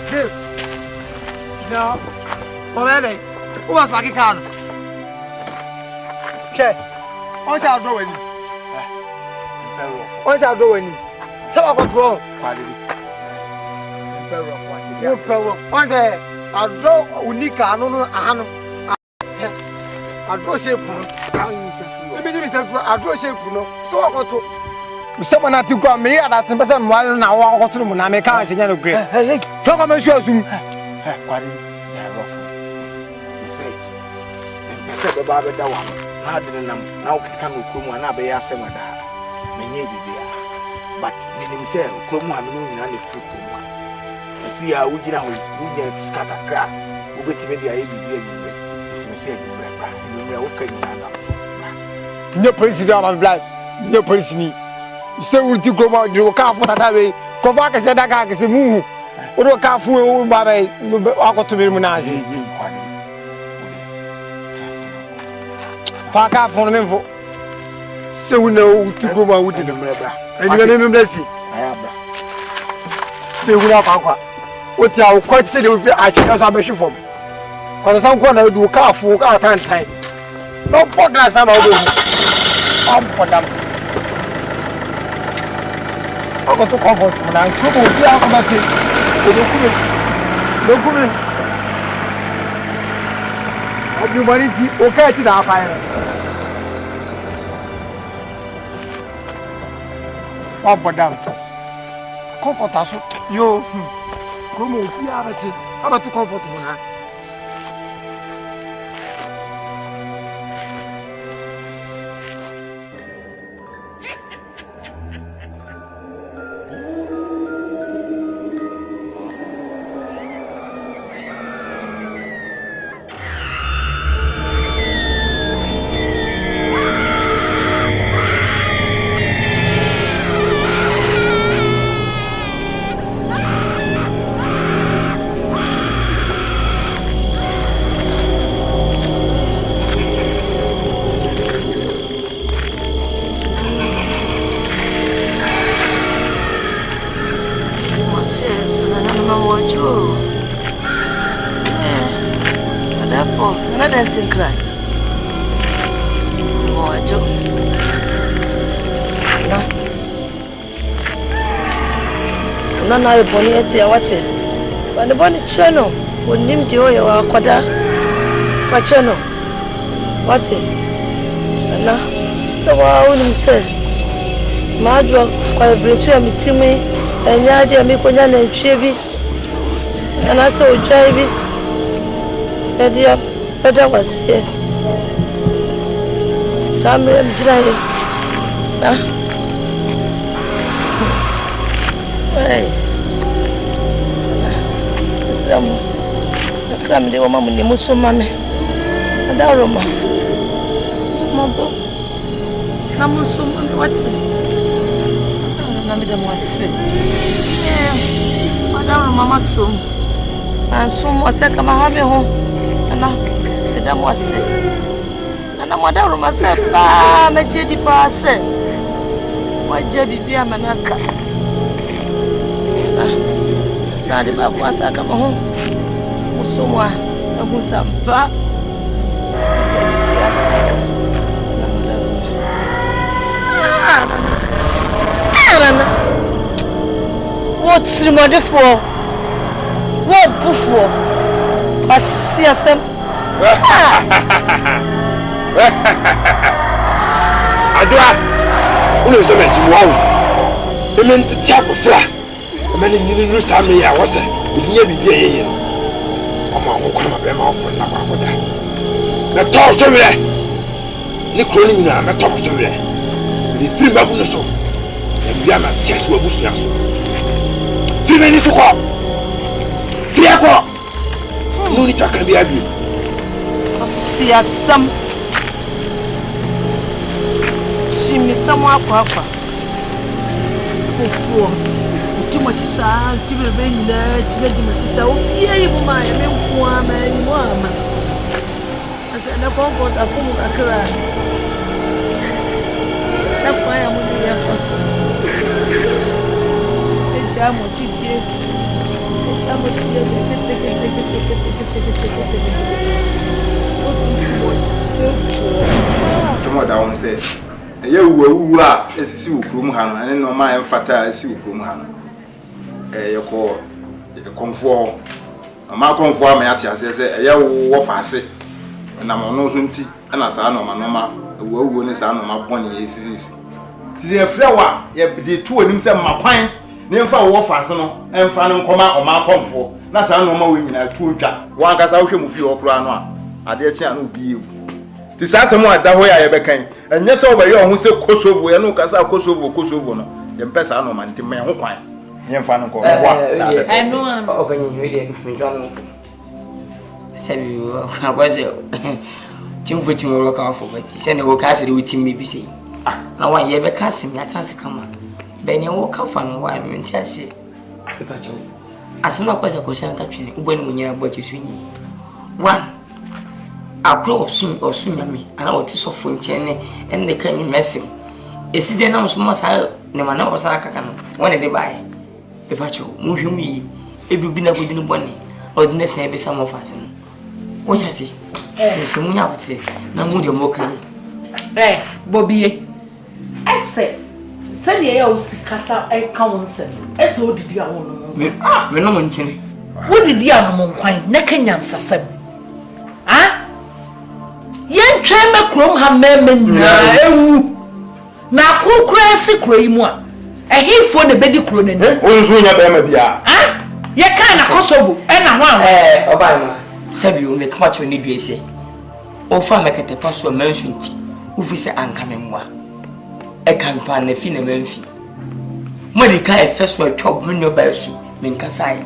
Bill. No. Already. Who was my car? Okay. What's our drawing? What's our drawing? Some of wrong. What's that? I'll draw Unica. I don't know. I'll draw shape. I'll draw shape. So I got to. Someone had to go me at that person while now I got to Muname car is in yellow grey. Hey, from a show soon. What is you say? The barber that one. How did them now come to come and be a similar? menye bibia but minim say kromu ha me no nyina ne free kromu asi ya ugina ho ugina skata kra ubetime dia ye bibia bibia bitime say bibia bra nyumya wo kan nyina na so nye police do am blind nye police ni se ulti kromu do ka fo tata we ko fa ka se da ka se muhu o do ka fu o ba be akoto be mu na azi fa ka fo no memfo se wuna ulti kromu a wudi no mrebra eni me memra fi ayabra se wuna kwa oti a ko ti se de fi a twa so abeshi fom ko san ko na do ka fu ka tantan no podcast na ma o be am podam I got to comfort you now. Come on, be out of my thing. Don't come in. I'll be money. Okay, to the fire. Oh, madam. Comfort us. You. Come on, be out of it. How about to comfort you now? DANSIKRAN. Mojo. Na yo boni eti awate. Bani boni cheno. Onim di oye wa kwada. Kwa cheno. Wate. Na so wa unim se. Maadwa kwa bretu ya mitimi. Enyaje ya mikonya na ntwie bi. Na so odwa bi. Edia Beda was here. Samuel Mjiraye. Hey. Samu. Akram de mama ni musoma me. Adaroma. Mambo. Na musoma me wati. Na me dem wase. Adaroma masom. Ansom wase kama habe ho. Na Damwase. Na mwadaro masepa mejedi pase. Wajebi bia manaka. Sadi ba kwasa kama ho. Musomwa na musampa. What's the matter for? What before? But see us. Adwa, uno so meji wo. Emen titi akofra. Emen ni ni sa me ya wose. Binya bibia yeye no. Oma akokwa ma be ma ofo na kwa koda. Na to so we. Ni kroni nyina na to so we. Ni free babu no so. E bia ma tiesu abusu ya so. Free ni so ko. Free ko. No ni taka bia bi. Siasam Shimi samwa kwa Kufuo Chimo chisa Chibe benina Chibe jimo chisa Uye ibu maya Mekuama Mwama Asa na kongo Takumu kakira Nakwaya mwini yako Esi amo chike Esi amo Some of them say, "You are a see Krumhan, and no my fata see Krumhan. You call a comfort. A man conform at us, a young waffle, and I'm on no sunti, and as I know my mama, a woman is on my pony is. The flower, yet the two of himself my pine, never for waffle, and found come out on my comfort. That's how no more women are true jack. One gas out of you or crown. I dare channel be you. This is someone that way I ever came. And yes, over your who say Kosovo, and no Casa Kosovo, no. The Pesa no man, the man who quite. Young fan of I know I'm opening you. Said you, I was Tim for to work out for, but he said, "No, Cassie, with him, maybe say, now I ever cast him, I can't come on. Benny walk up from why I'm in Chelsea. As soon as I was touching when you're about to swing. One, I'll close soon or soon, me, and I will teach off from Cheney and they can mess him. Is it then I'm so much higher? No man was like I can one day buy. If I move you me, it will be not within one or the next be some of us. What I say? Some now move your mockery. Eh, Bobby, I said, send the house Casa a council. As so did you own me. Ah, me no mention. What did you know, quite Nekanyan Sassam? Ah? Yan Chama Chrome Hammer, now who crazy craymoa? A heap for the beddy cronin. Who's winning a ah? You can't Kosovo, and I want Obama. Sabu make much when you say. O fa make the pastor mentioned who say Ankamemwa. A campaign a fin a menfi. Modica first word top bring your best, Nkansah.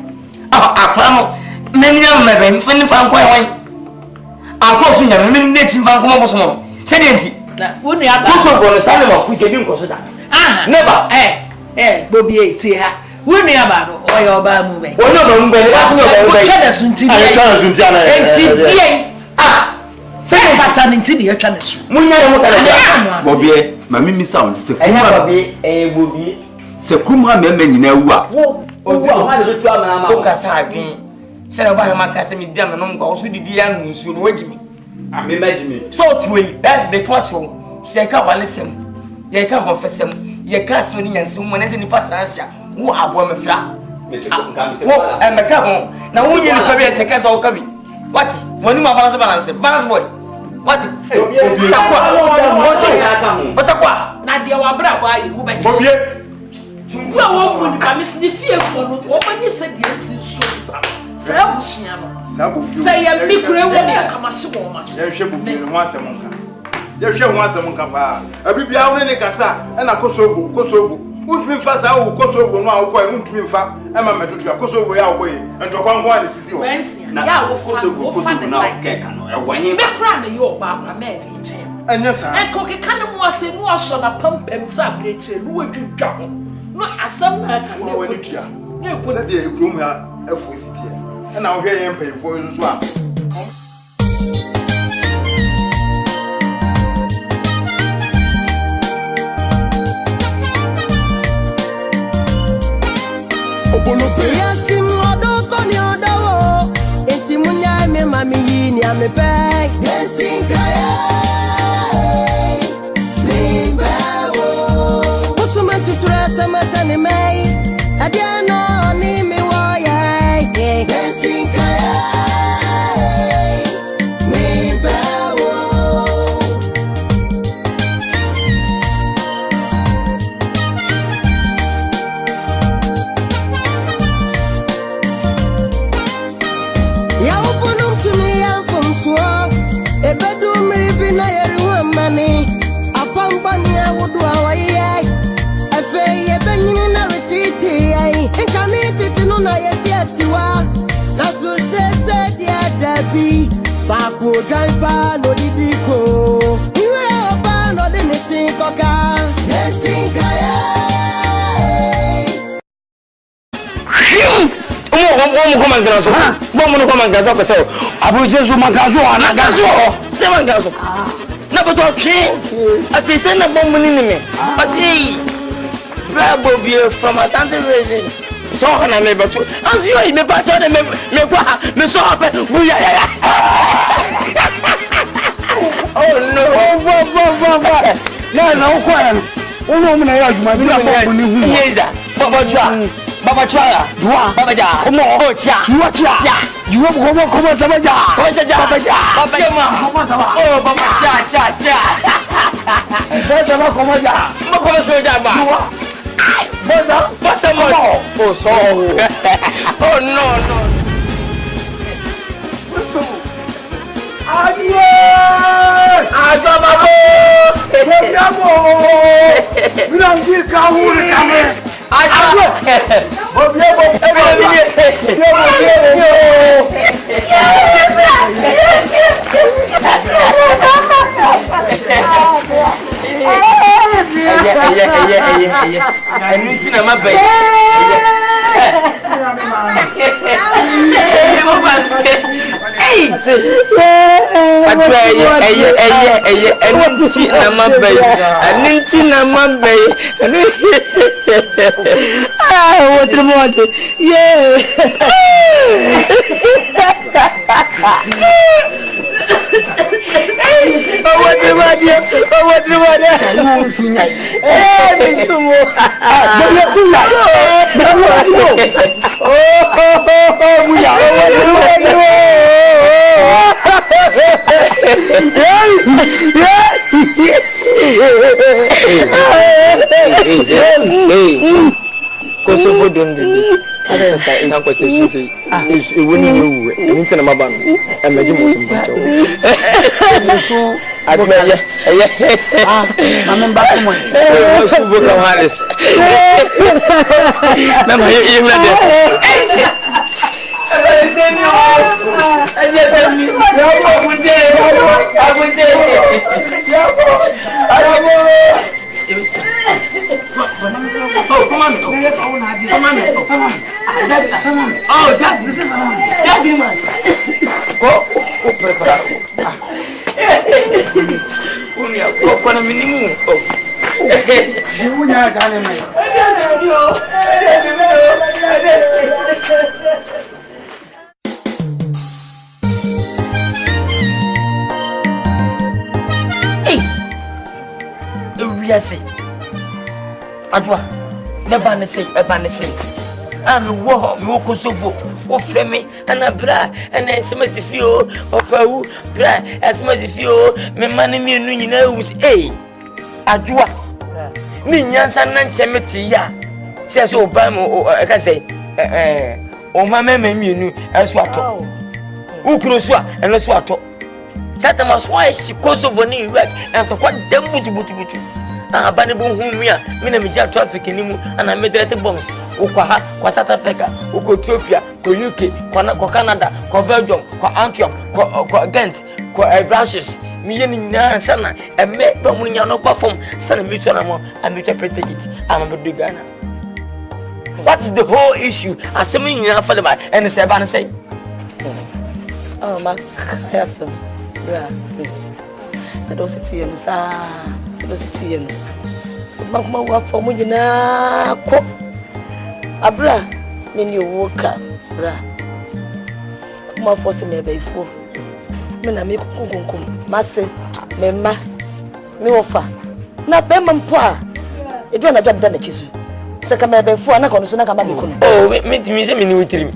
Ah, many of my men, when you found quite one. I'll call soon, and many nations found come Say it. Wouldn't you have Kosovo, the son of who said you consider? Ah, never, Bobby, dear. Wouldn't you have or your bar moving? Well, no, say pattern into the channels. Bobby, my mimi sound is a Bobby. Sekuma men in a wa. Oh, Kasa, said about my cousin, me damn, and uncle, also the young soon wait me. I imagine me. So to a bad the quarto, say, come and listen. Ye come confess him, ye cast me and someone at any patracia. Who are woman flat? And the cabo. Now, who you have a second or coming? What? When you are balance boy. What? What's up? Nadia Wabra, you bet. No one would promise the fear for what you said, yes, say a big gray woman, come as a woman. There's once a monka. Every Biao in Nkansah and a Kosovo. Won't be fast out Kosovo now, won't be fat. I'm a metro Kosovo away and to one is you. Now, Kosovo now, when you make cram your back, I made it. And yes, and Cocky Cannon was a more son of pump and subject, and who would travel. Not as some can know when you hear. You put the room here, a and I'll hear him pay for you as well. Yasim odoko ni odawo enti munya me mami yini ame pe DANSIKRAN me bawo usuma tutura sama sane mai adiano ni mi wo ye DANSIKRAN me bawo ya ufunum tumi ya fumsuo ebedu mribi na yeruwa mani apambani ya wudu hawaii efe yebenyini na retiti inkaniti tinu na yesiwa na susese dia dabi faku ganpa no didiko iwe oba no dinisi koka DANSIKRAN come and gaso. Bomo come and gaso ko abu jesu magazo ana gazo. Se magazo. Na boto ki. Afise na bomo ni me. Asi. Bravo bien from Asante region. So na me beto. Asi yo me pa cha me kwa me so ape. Buya ya. Oh no. Oh. Na kwa ya. Uno mu na ya juma bi na bomo ni hu. Yeza. Baba chwa. Baba Chaya, Baba Ja, come on, Cha, you watch ya, you have come on, Sabaja, Baba Ja, oh, Baba Cha, Baba Comoja, Baba Soja, what's the more? Oh, so, oh, no. Adieu, Kosovo don't do this. I don't understand. Now, question you say, "If when you anything about man, I'm a Jimmy Simple." I don't know. I'm back home. I'm so good on Harris. Remember you ready? Oh, come on. Oh, Jack, man. Go, prepare. Go, for a minimum. You not animal. Hey, Adwa, never say, I'm walk so book, or Flemmy, and a bra, and then some as if you, or Pau, bra, as much as you, me money me, you know, with a Adwa. Minions and Nanchemeti, ya, says Obama, or I can say, oh, my mammy, you knew, as what, Ukroswa, and let's what. Satamas, why she goes over knee right, and for what them would you. Banable whom we are, Minamija traffic in Nimu, and I made the bombs. Ukaha, South Africa, Ethiopia, UK, Canada, Belgium, Antioch, Ghent, branches, Mian Sana, and make Bomunia perform, San Mutual and interpret it, and I'm a Ghana. What's the whole issue? Assuming you for the man, and the Saban say, oh, my cousin, said, don't sit here, City Mama wa for me na ko abra me ni woka bra kuma for se me baifo me na me kunkunkum mase me ma me ofa na be mampo a edu na dwam da na chizu se ka me baifo na kono so na ka ma be kono oh me se me ni witrim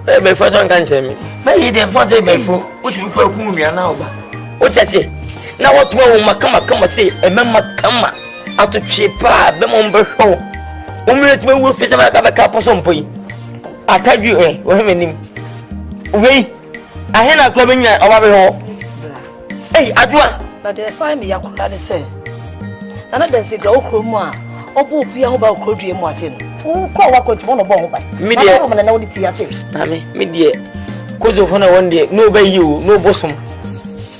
be baifo so nkan che me me dey for se baifo o ti ko ku mi ana oba o tete na what one makama say e mema kama ato chepa be mo mbe ho o mi let me wo fi se ma ka be ka poso mpoyi ataju wo he menim we ahena klo be nya oba be ho eh adua na de sign me yakunda de say na na dansikra okromu a obo opia ho ba okrodue mu ase no ko wa kwatu no bo ho ba me de na na wodi ti ase ame me de kozo fo na won de no ba yi o no bosom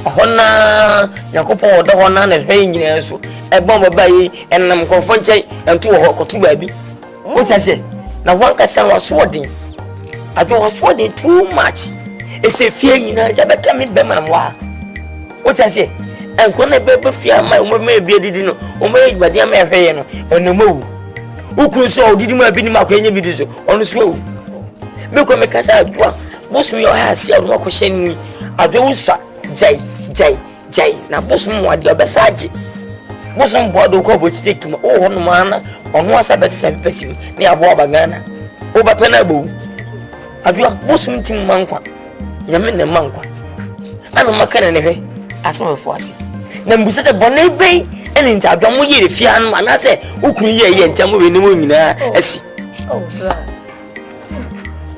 Hona Yakopon or the Hona and hanging so a bomb of bay and I'm confronting and 2 or 2 baby. What I say? Now one can was swording. I was swording too much. It's a fear in a job coming Bemanoir. What I say? And when I baby fear my woman be didn't know, made by the American on the move. Who could so didn't have been my video on the slow. Look at me, Casa, most of your hands, you're not questioning me. I don't stop. Jai, na bosom wa de obesaje bosom bodo ko bo take me o hono mana ono asa be se pesim ne abo bagana o ba pena bo adua bosom tim mankwa nyame ne mankwa ana makana ne hwe asem fo ase na mbusa de bone be ene nta adwa mo yire fia no ana se ukun ye ntam we ne mo nyina asi oh bra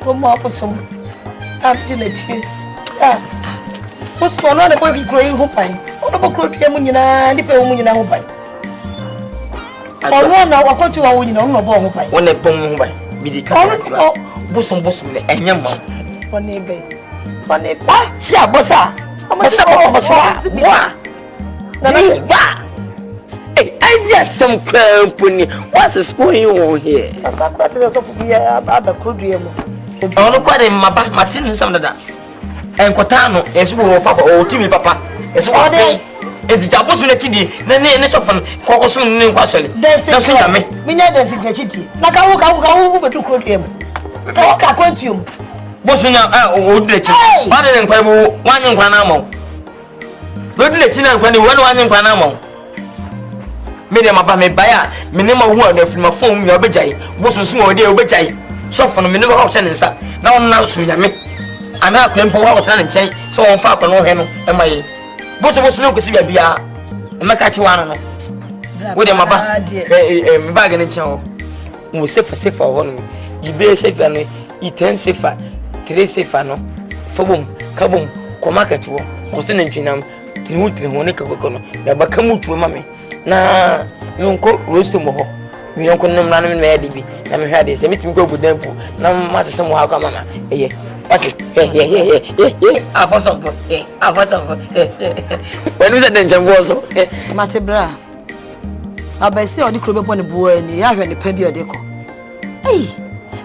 ko mo bosom after the chi What's going on? The boy growing hope. What about Munina? The Munina hope. Oh, no, I want to own no more. When they bomb by Bosom, and young man. One neighbor. One neighbor. Chia Bossa. I'm a son. Hey, I got some company. What's going on here? I'm not about the Kwadwo. I don't quite Martin some of that. And Quatano, as we were papa or Timmy papa, as all day. It's Jabos in the Chidi, then the next of them, Cocosun in Quasel. That's me. We know there's a Chidi. Like I walk over to Kwadwo. Talk, I want you. Bosuna, old Letty, other than Quabo, one in Guanamo. Good Lettina, when you one in Guanamo. Medium about me buyer, minimum word from my phone, your bejay, Bosun small dear bejay. So from the minimum option is that now soon, me. I'm not going to go out and change, so I'm far from him and my. Both of us look to see a beer. I'm not catching one. With a bag in a chow. We say for one. You be safe and you 10 safer, 3 safer no. For boom, kaboom, Komakatu, Cosinam, Timuti, Monica Cocono, the Bakamu to mammy. Nah, you don't cook roast to Moho. We don't know none of me, and we had this. Let me go with them. Now, Master somehow come on. Yeah. Okay. Yeah. I for some. I for some. When we said then, was Matebra. I by say on the club upon the boy, and you have any penny or deco. Hey,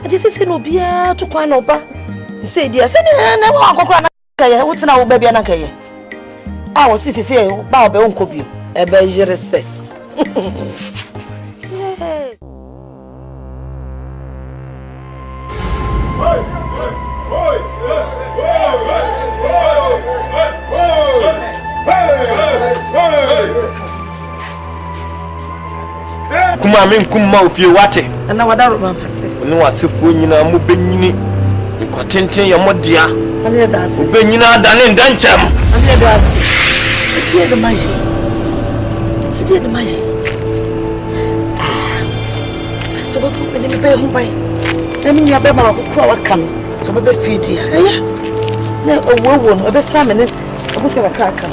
I just say no beer to Quan Opa. He said, dear, send it and I what's an old baby and I was sister say, Bob, Uncle you. A better say. Kuma min kuma ofie wate na wada ro man pate no wasefo nyina mo benyini nkotenten ya modia ane da o benyina da ne ndanchem ane da die de maji so go fu me be hu bai na mi nya be ma ko wa kan so be fiti aya na owo no be sa me ne obo se ba ka kan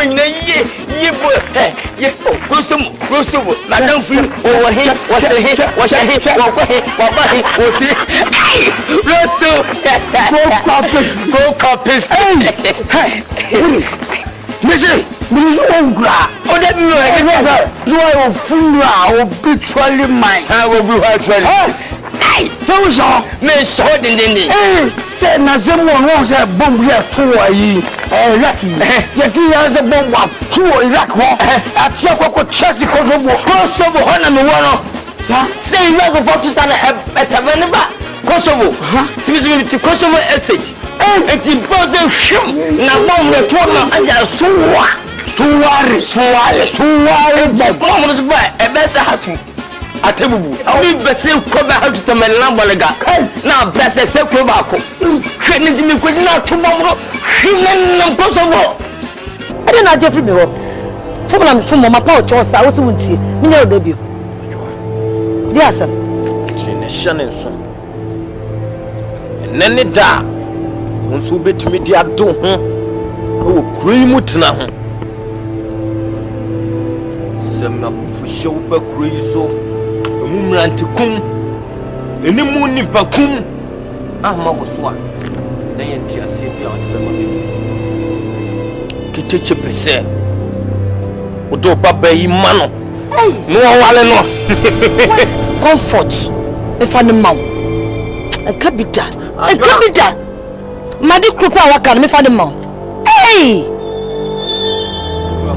in a year, Crystal, Madame Free, or he was a hit, was a hit, was it? Russell, go copies. Hey, listen, oh, that you are a fool, or literally mine. I will be actually. So we saw Miss Holding in the said Nazim was a bomb here to a lucky. Yet he has a bomb up to Iraq war at Chapco Church because of Kosovo Honor. Say, you are going to stand at Tavanaba, Kosovo, to Kosovo Estate. And it was a shim. Now, one will talk as a so a best hat. Atebubu obi bese koba ha to me lambolega na bless se koba ko hwene di me ko na to momro hwene na Kosovo ade na Jeffrey me ho fomula me fomo mapa o chosa wo se wuntie me nya oda bio di asem ti ne hye nso enene da wonso betumi di ado ho o kuri mu tena ho sema fu show ba kuri so Mumrantikum, any moon in Pakum, Ahma was one. They ain't just see beyond the Kitchen Pese. Odo Papa Imano. No one comfort. If I'm a mount, a capital, Madi Krupa Wakan, if I'm a mount. Hey,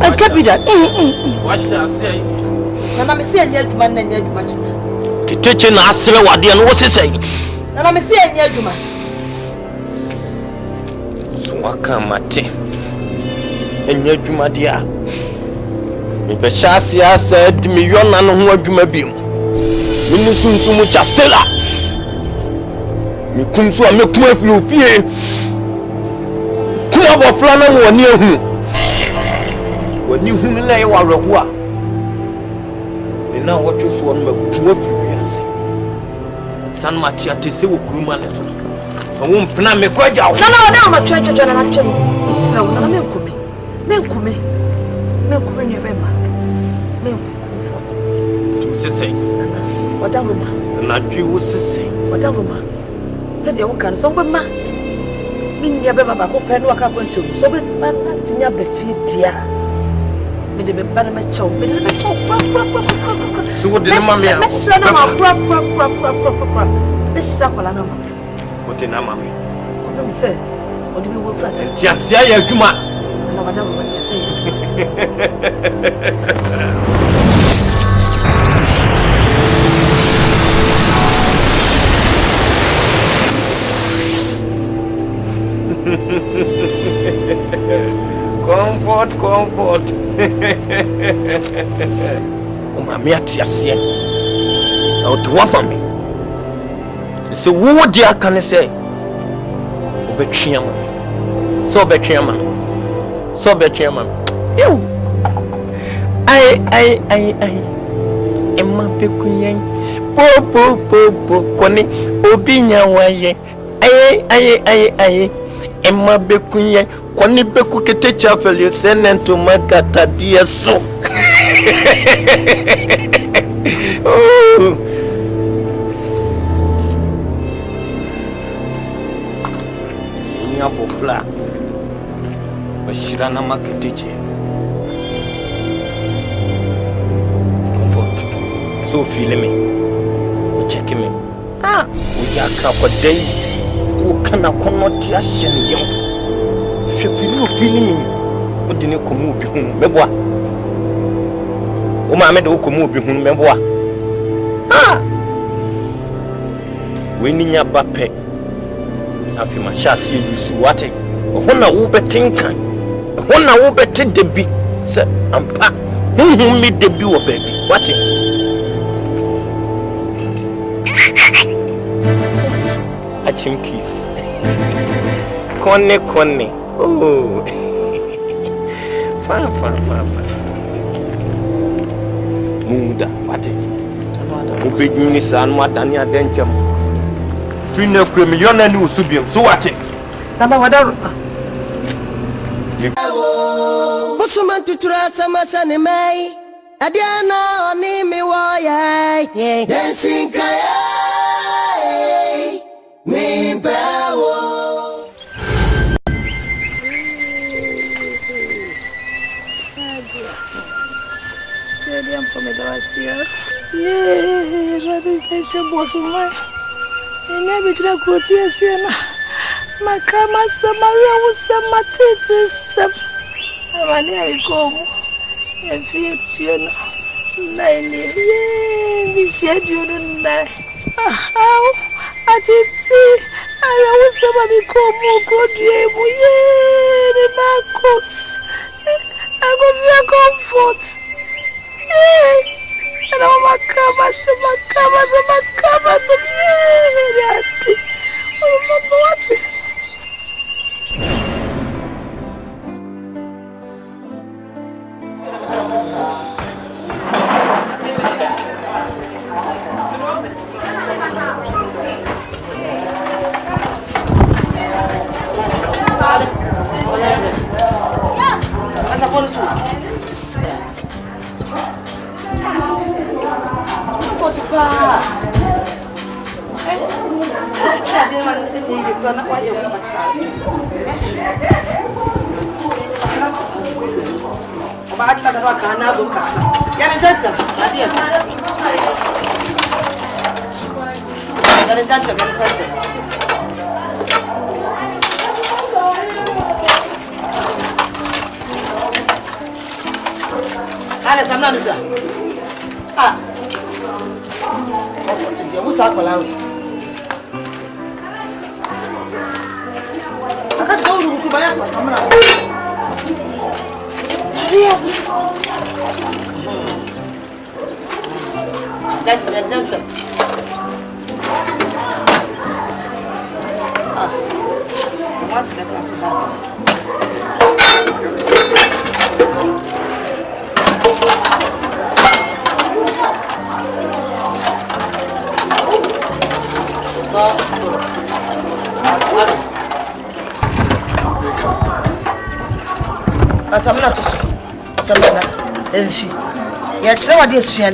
a capital. What shall I say? Nana me say anya adwuma na anya adwuma china kiteche na asere wade no wo sesai nana me say anya adwuma so aka mate anya adwuma dia me be chase asa di me yona no ho adwuma bi me sunsumu chastela me kunso a me kuma afiri ofie kuma bo fla na woni ahu woni hu na ye wareho a now what you saw on my previous San Matia to see what Kruma left. I won't plan me quite out. No, I'm a treasure general. So, no, me, to say, what a woman, not you was to say, what a woman said you can so good, ma. Mean your baby, open what I'm going to, so with man, nothing your beefy, dear. Me de be me chow so what did mama me say na ma kwala na ma what na mama me say what be wo frase tia sia ya adwuma na wada wo Comfort. Mami atiasie. O to wa mami. Se wo dia kan say. Obetwia ma. So obetwia ma. Eu. Ai. Emma pekunyen. Po koni obinya waye. Ai. Emma bekunyen. Kwani beku ketecha afeli senento magata dia so. Nya bofla. Bashira na maketeche. Comfort. So feel me. Check me. We are kwa day. Ukana kono ti ashen yem. Feel feeling what didn't come up home, Meboa. O Mamma do come up home, Meboa. Winning your bape. I feel my chassis, you see what it. When I will be thinking, when I will be the big, sir, I'm packed. Who made the bill, baby? What it? I think kiss. Conne. Oh, fine. Muda, what? Obey me, son, what than your denture. Fina premium and you subium, so what? Number whatever. Wosuman to trust a masani may. Adiana on me why dancing kaya me bawo. I'm from the Russia. Yeah, but it's a boss of mine. And every drug would see my camera, some Maria was some Matis. I'm a near come and feel you know. Yeah, we shed you tonight. How I did see. I was somebody come more good. Yeah, the Marcos. I was your comfort. And all my camas, what's it?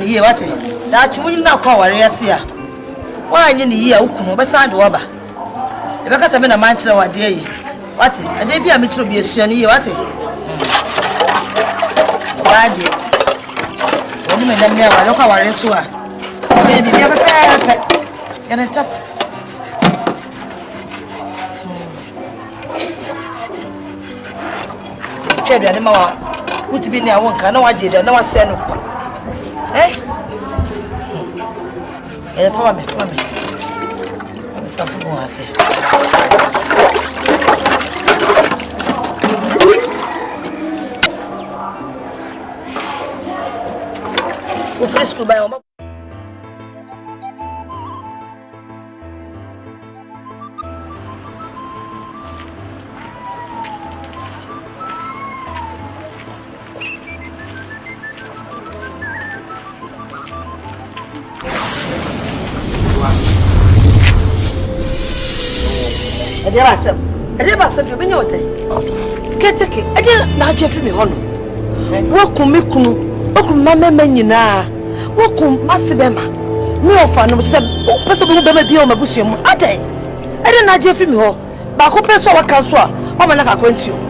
Ye what? That's when you now call a sia. Why in the year, Ukun, but side wabba. If I can have a mansion or day, what? And maybe I'm to be a shiny, what? Raji. When you made them there, I look how I saw. Maybe never and a top. Cherry and more. Would be near one can know what did, and no one said. Eh? For me. I'm something more. I say. O fresco vai uma. Ade you been your day. Get a kick. I didn't now Jeffrey me honor. What could me kunu? What could Mamma Menina? What could Massibema? No fun, which said, possible baby on my bush. I didn't now Jeffrey me ho. But who pays our counsel? I'm not going to you.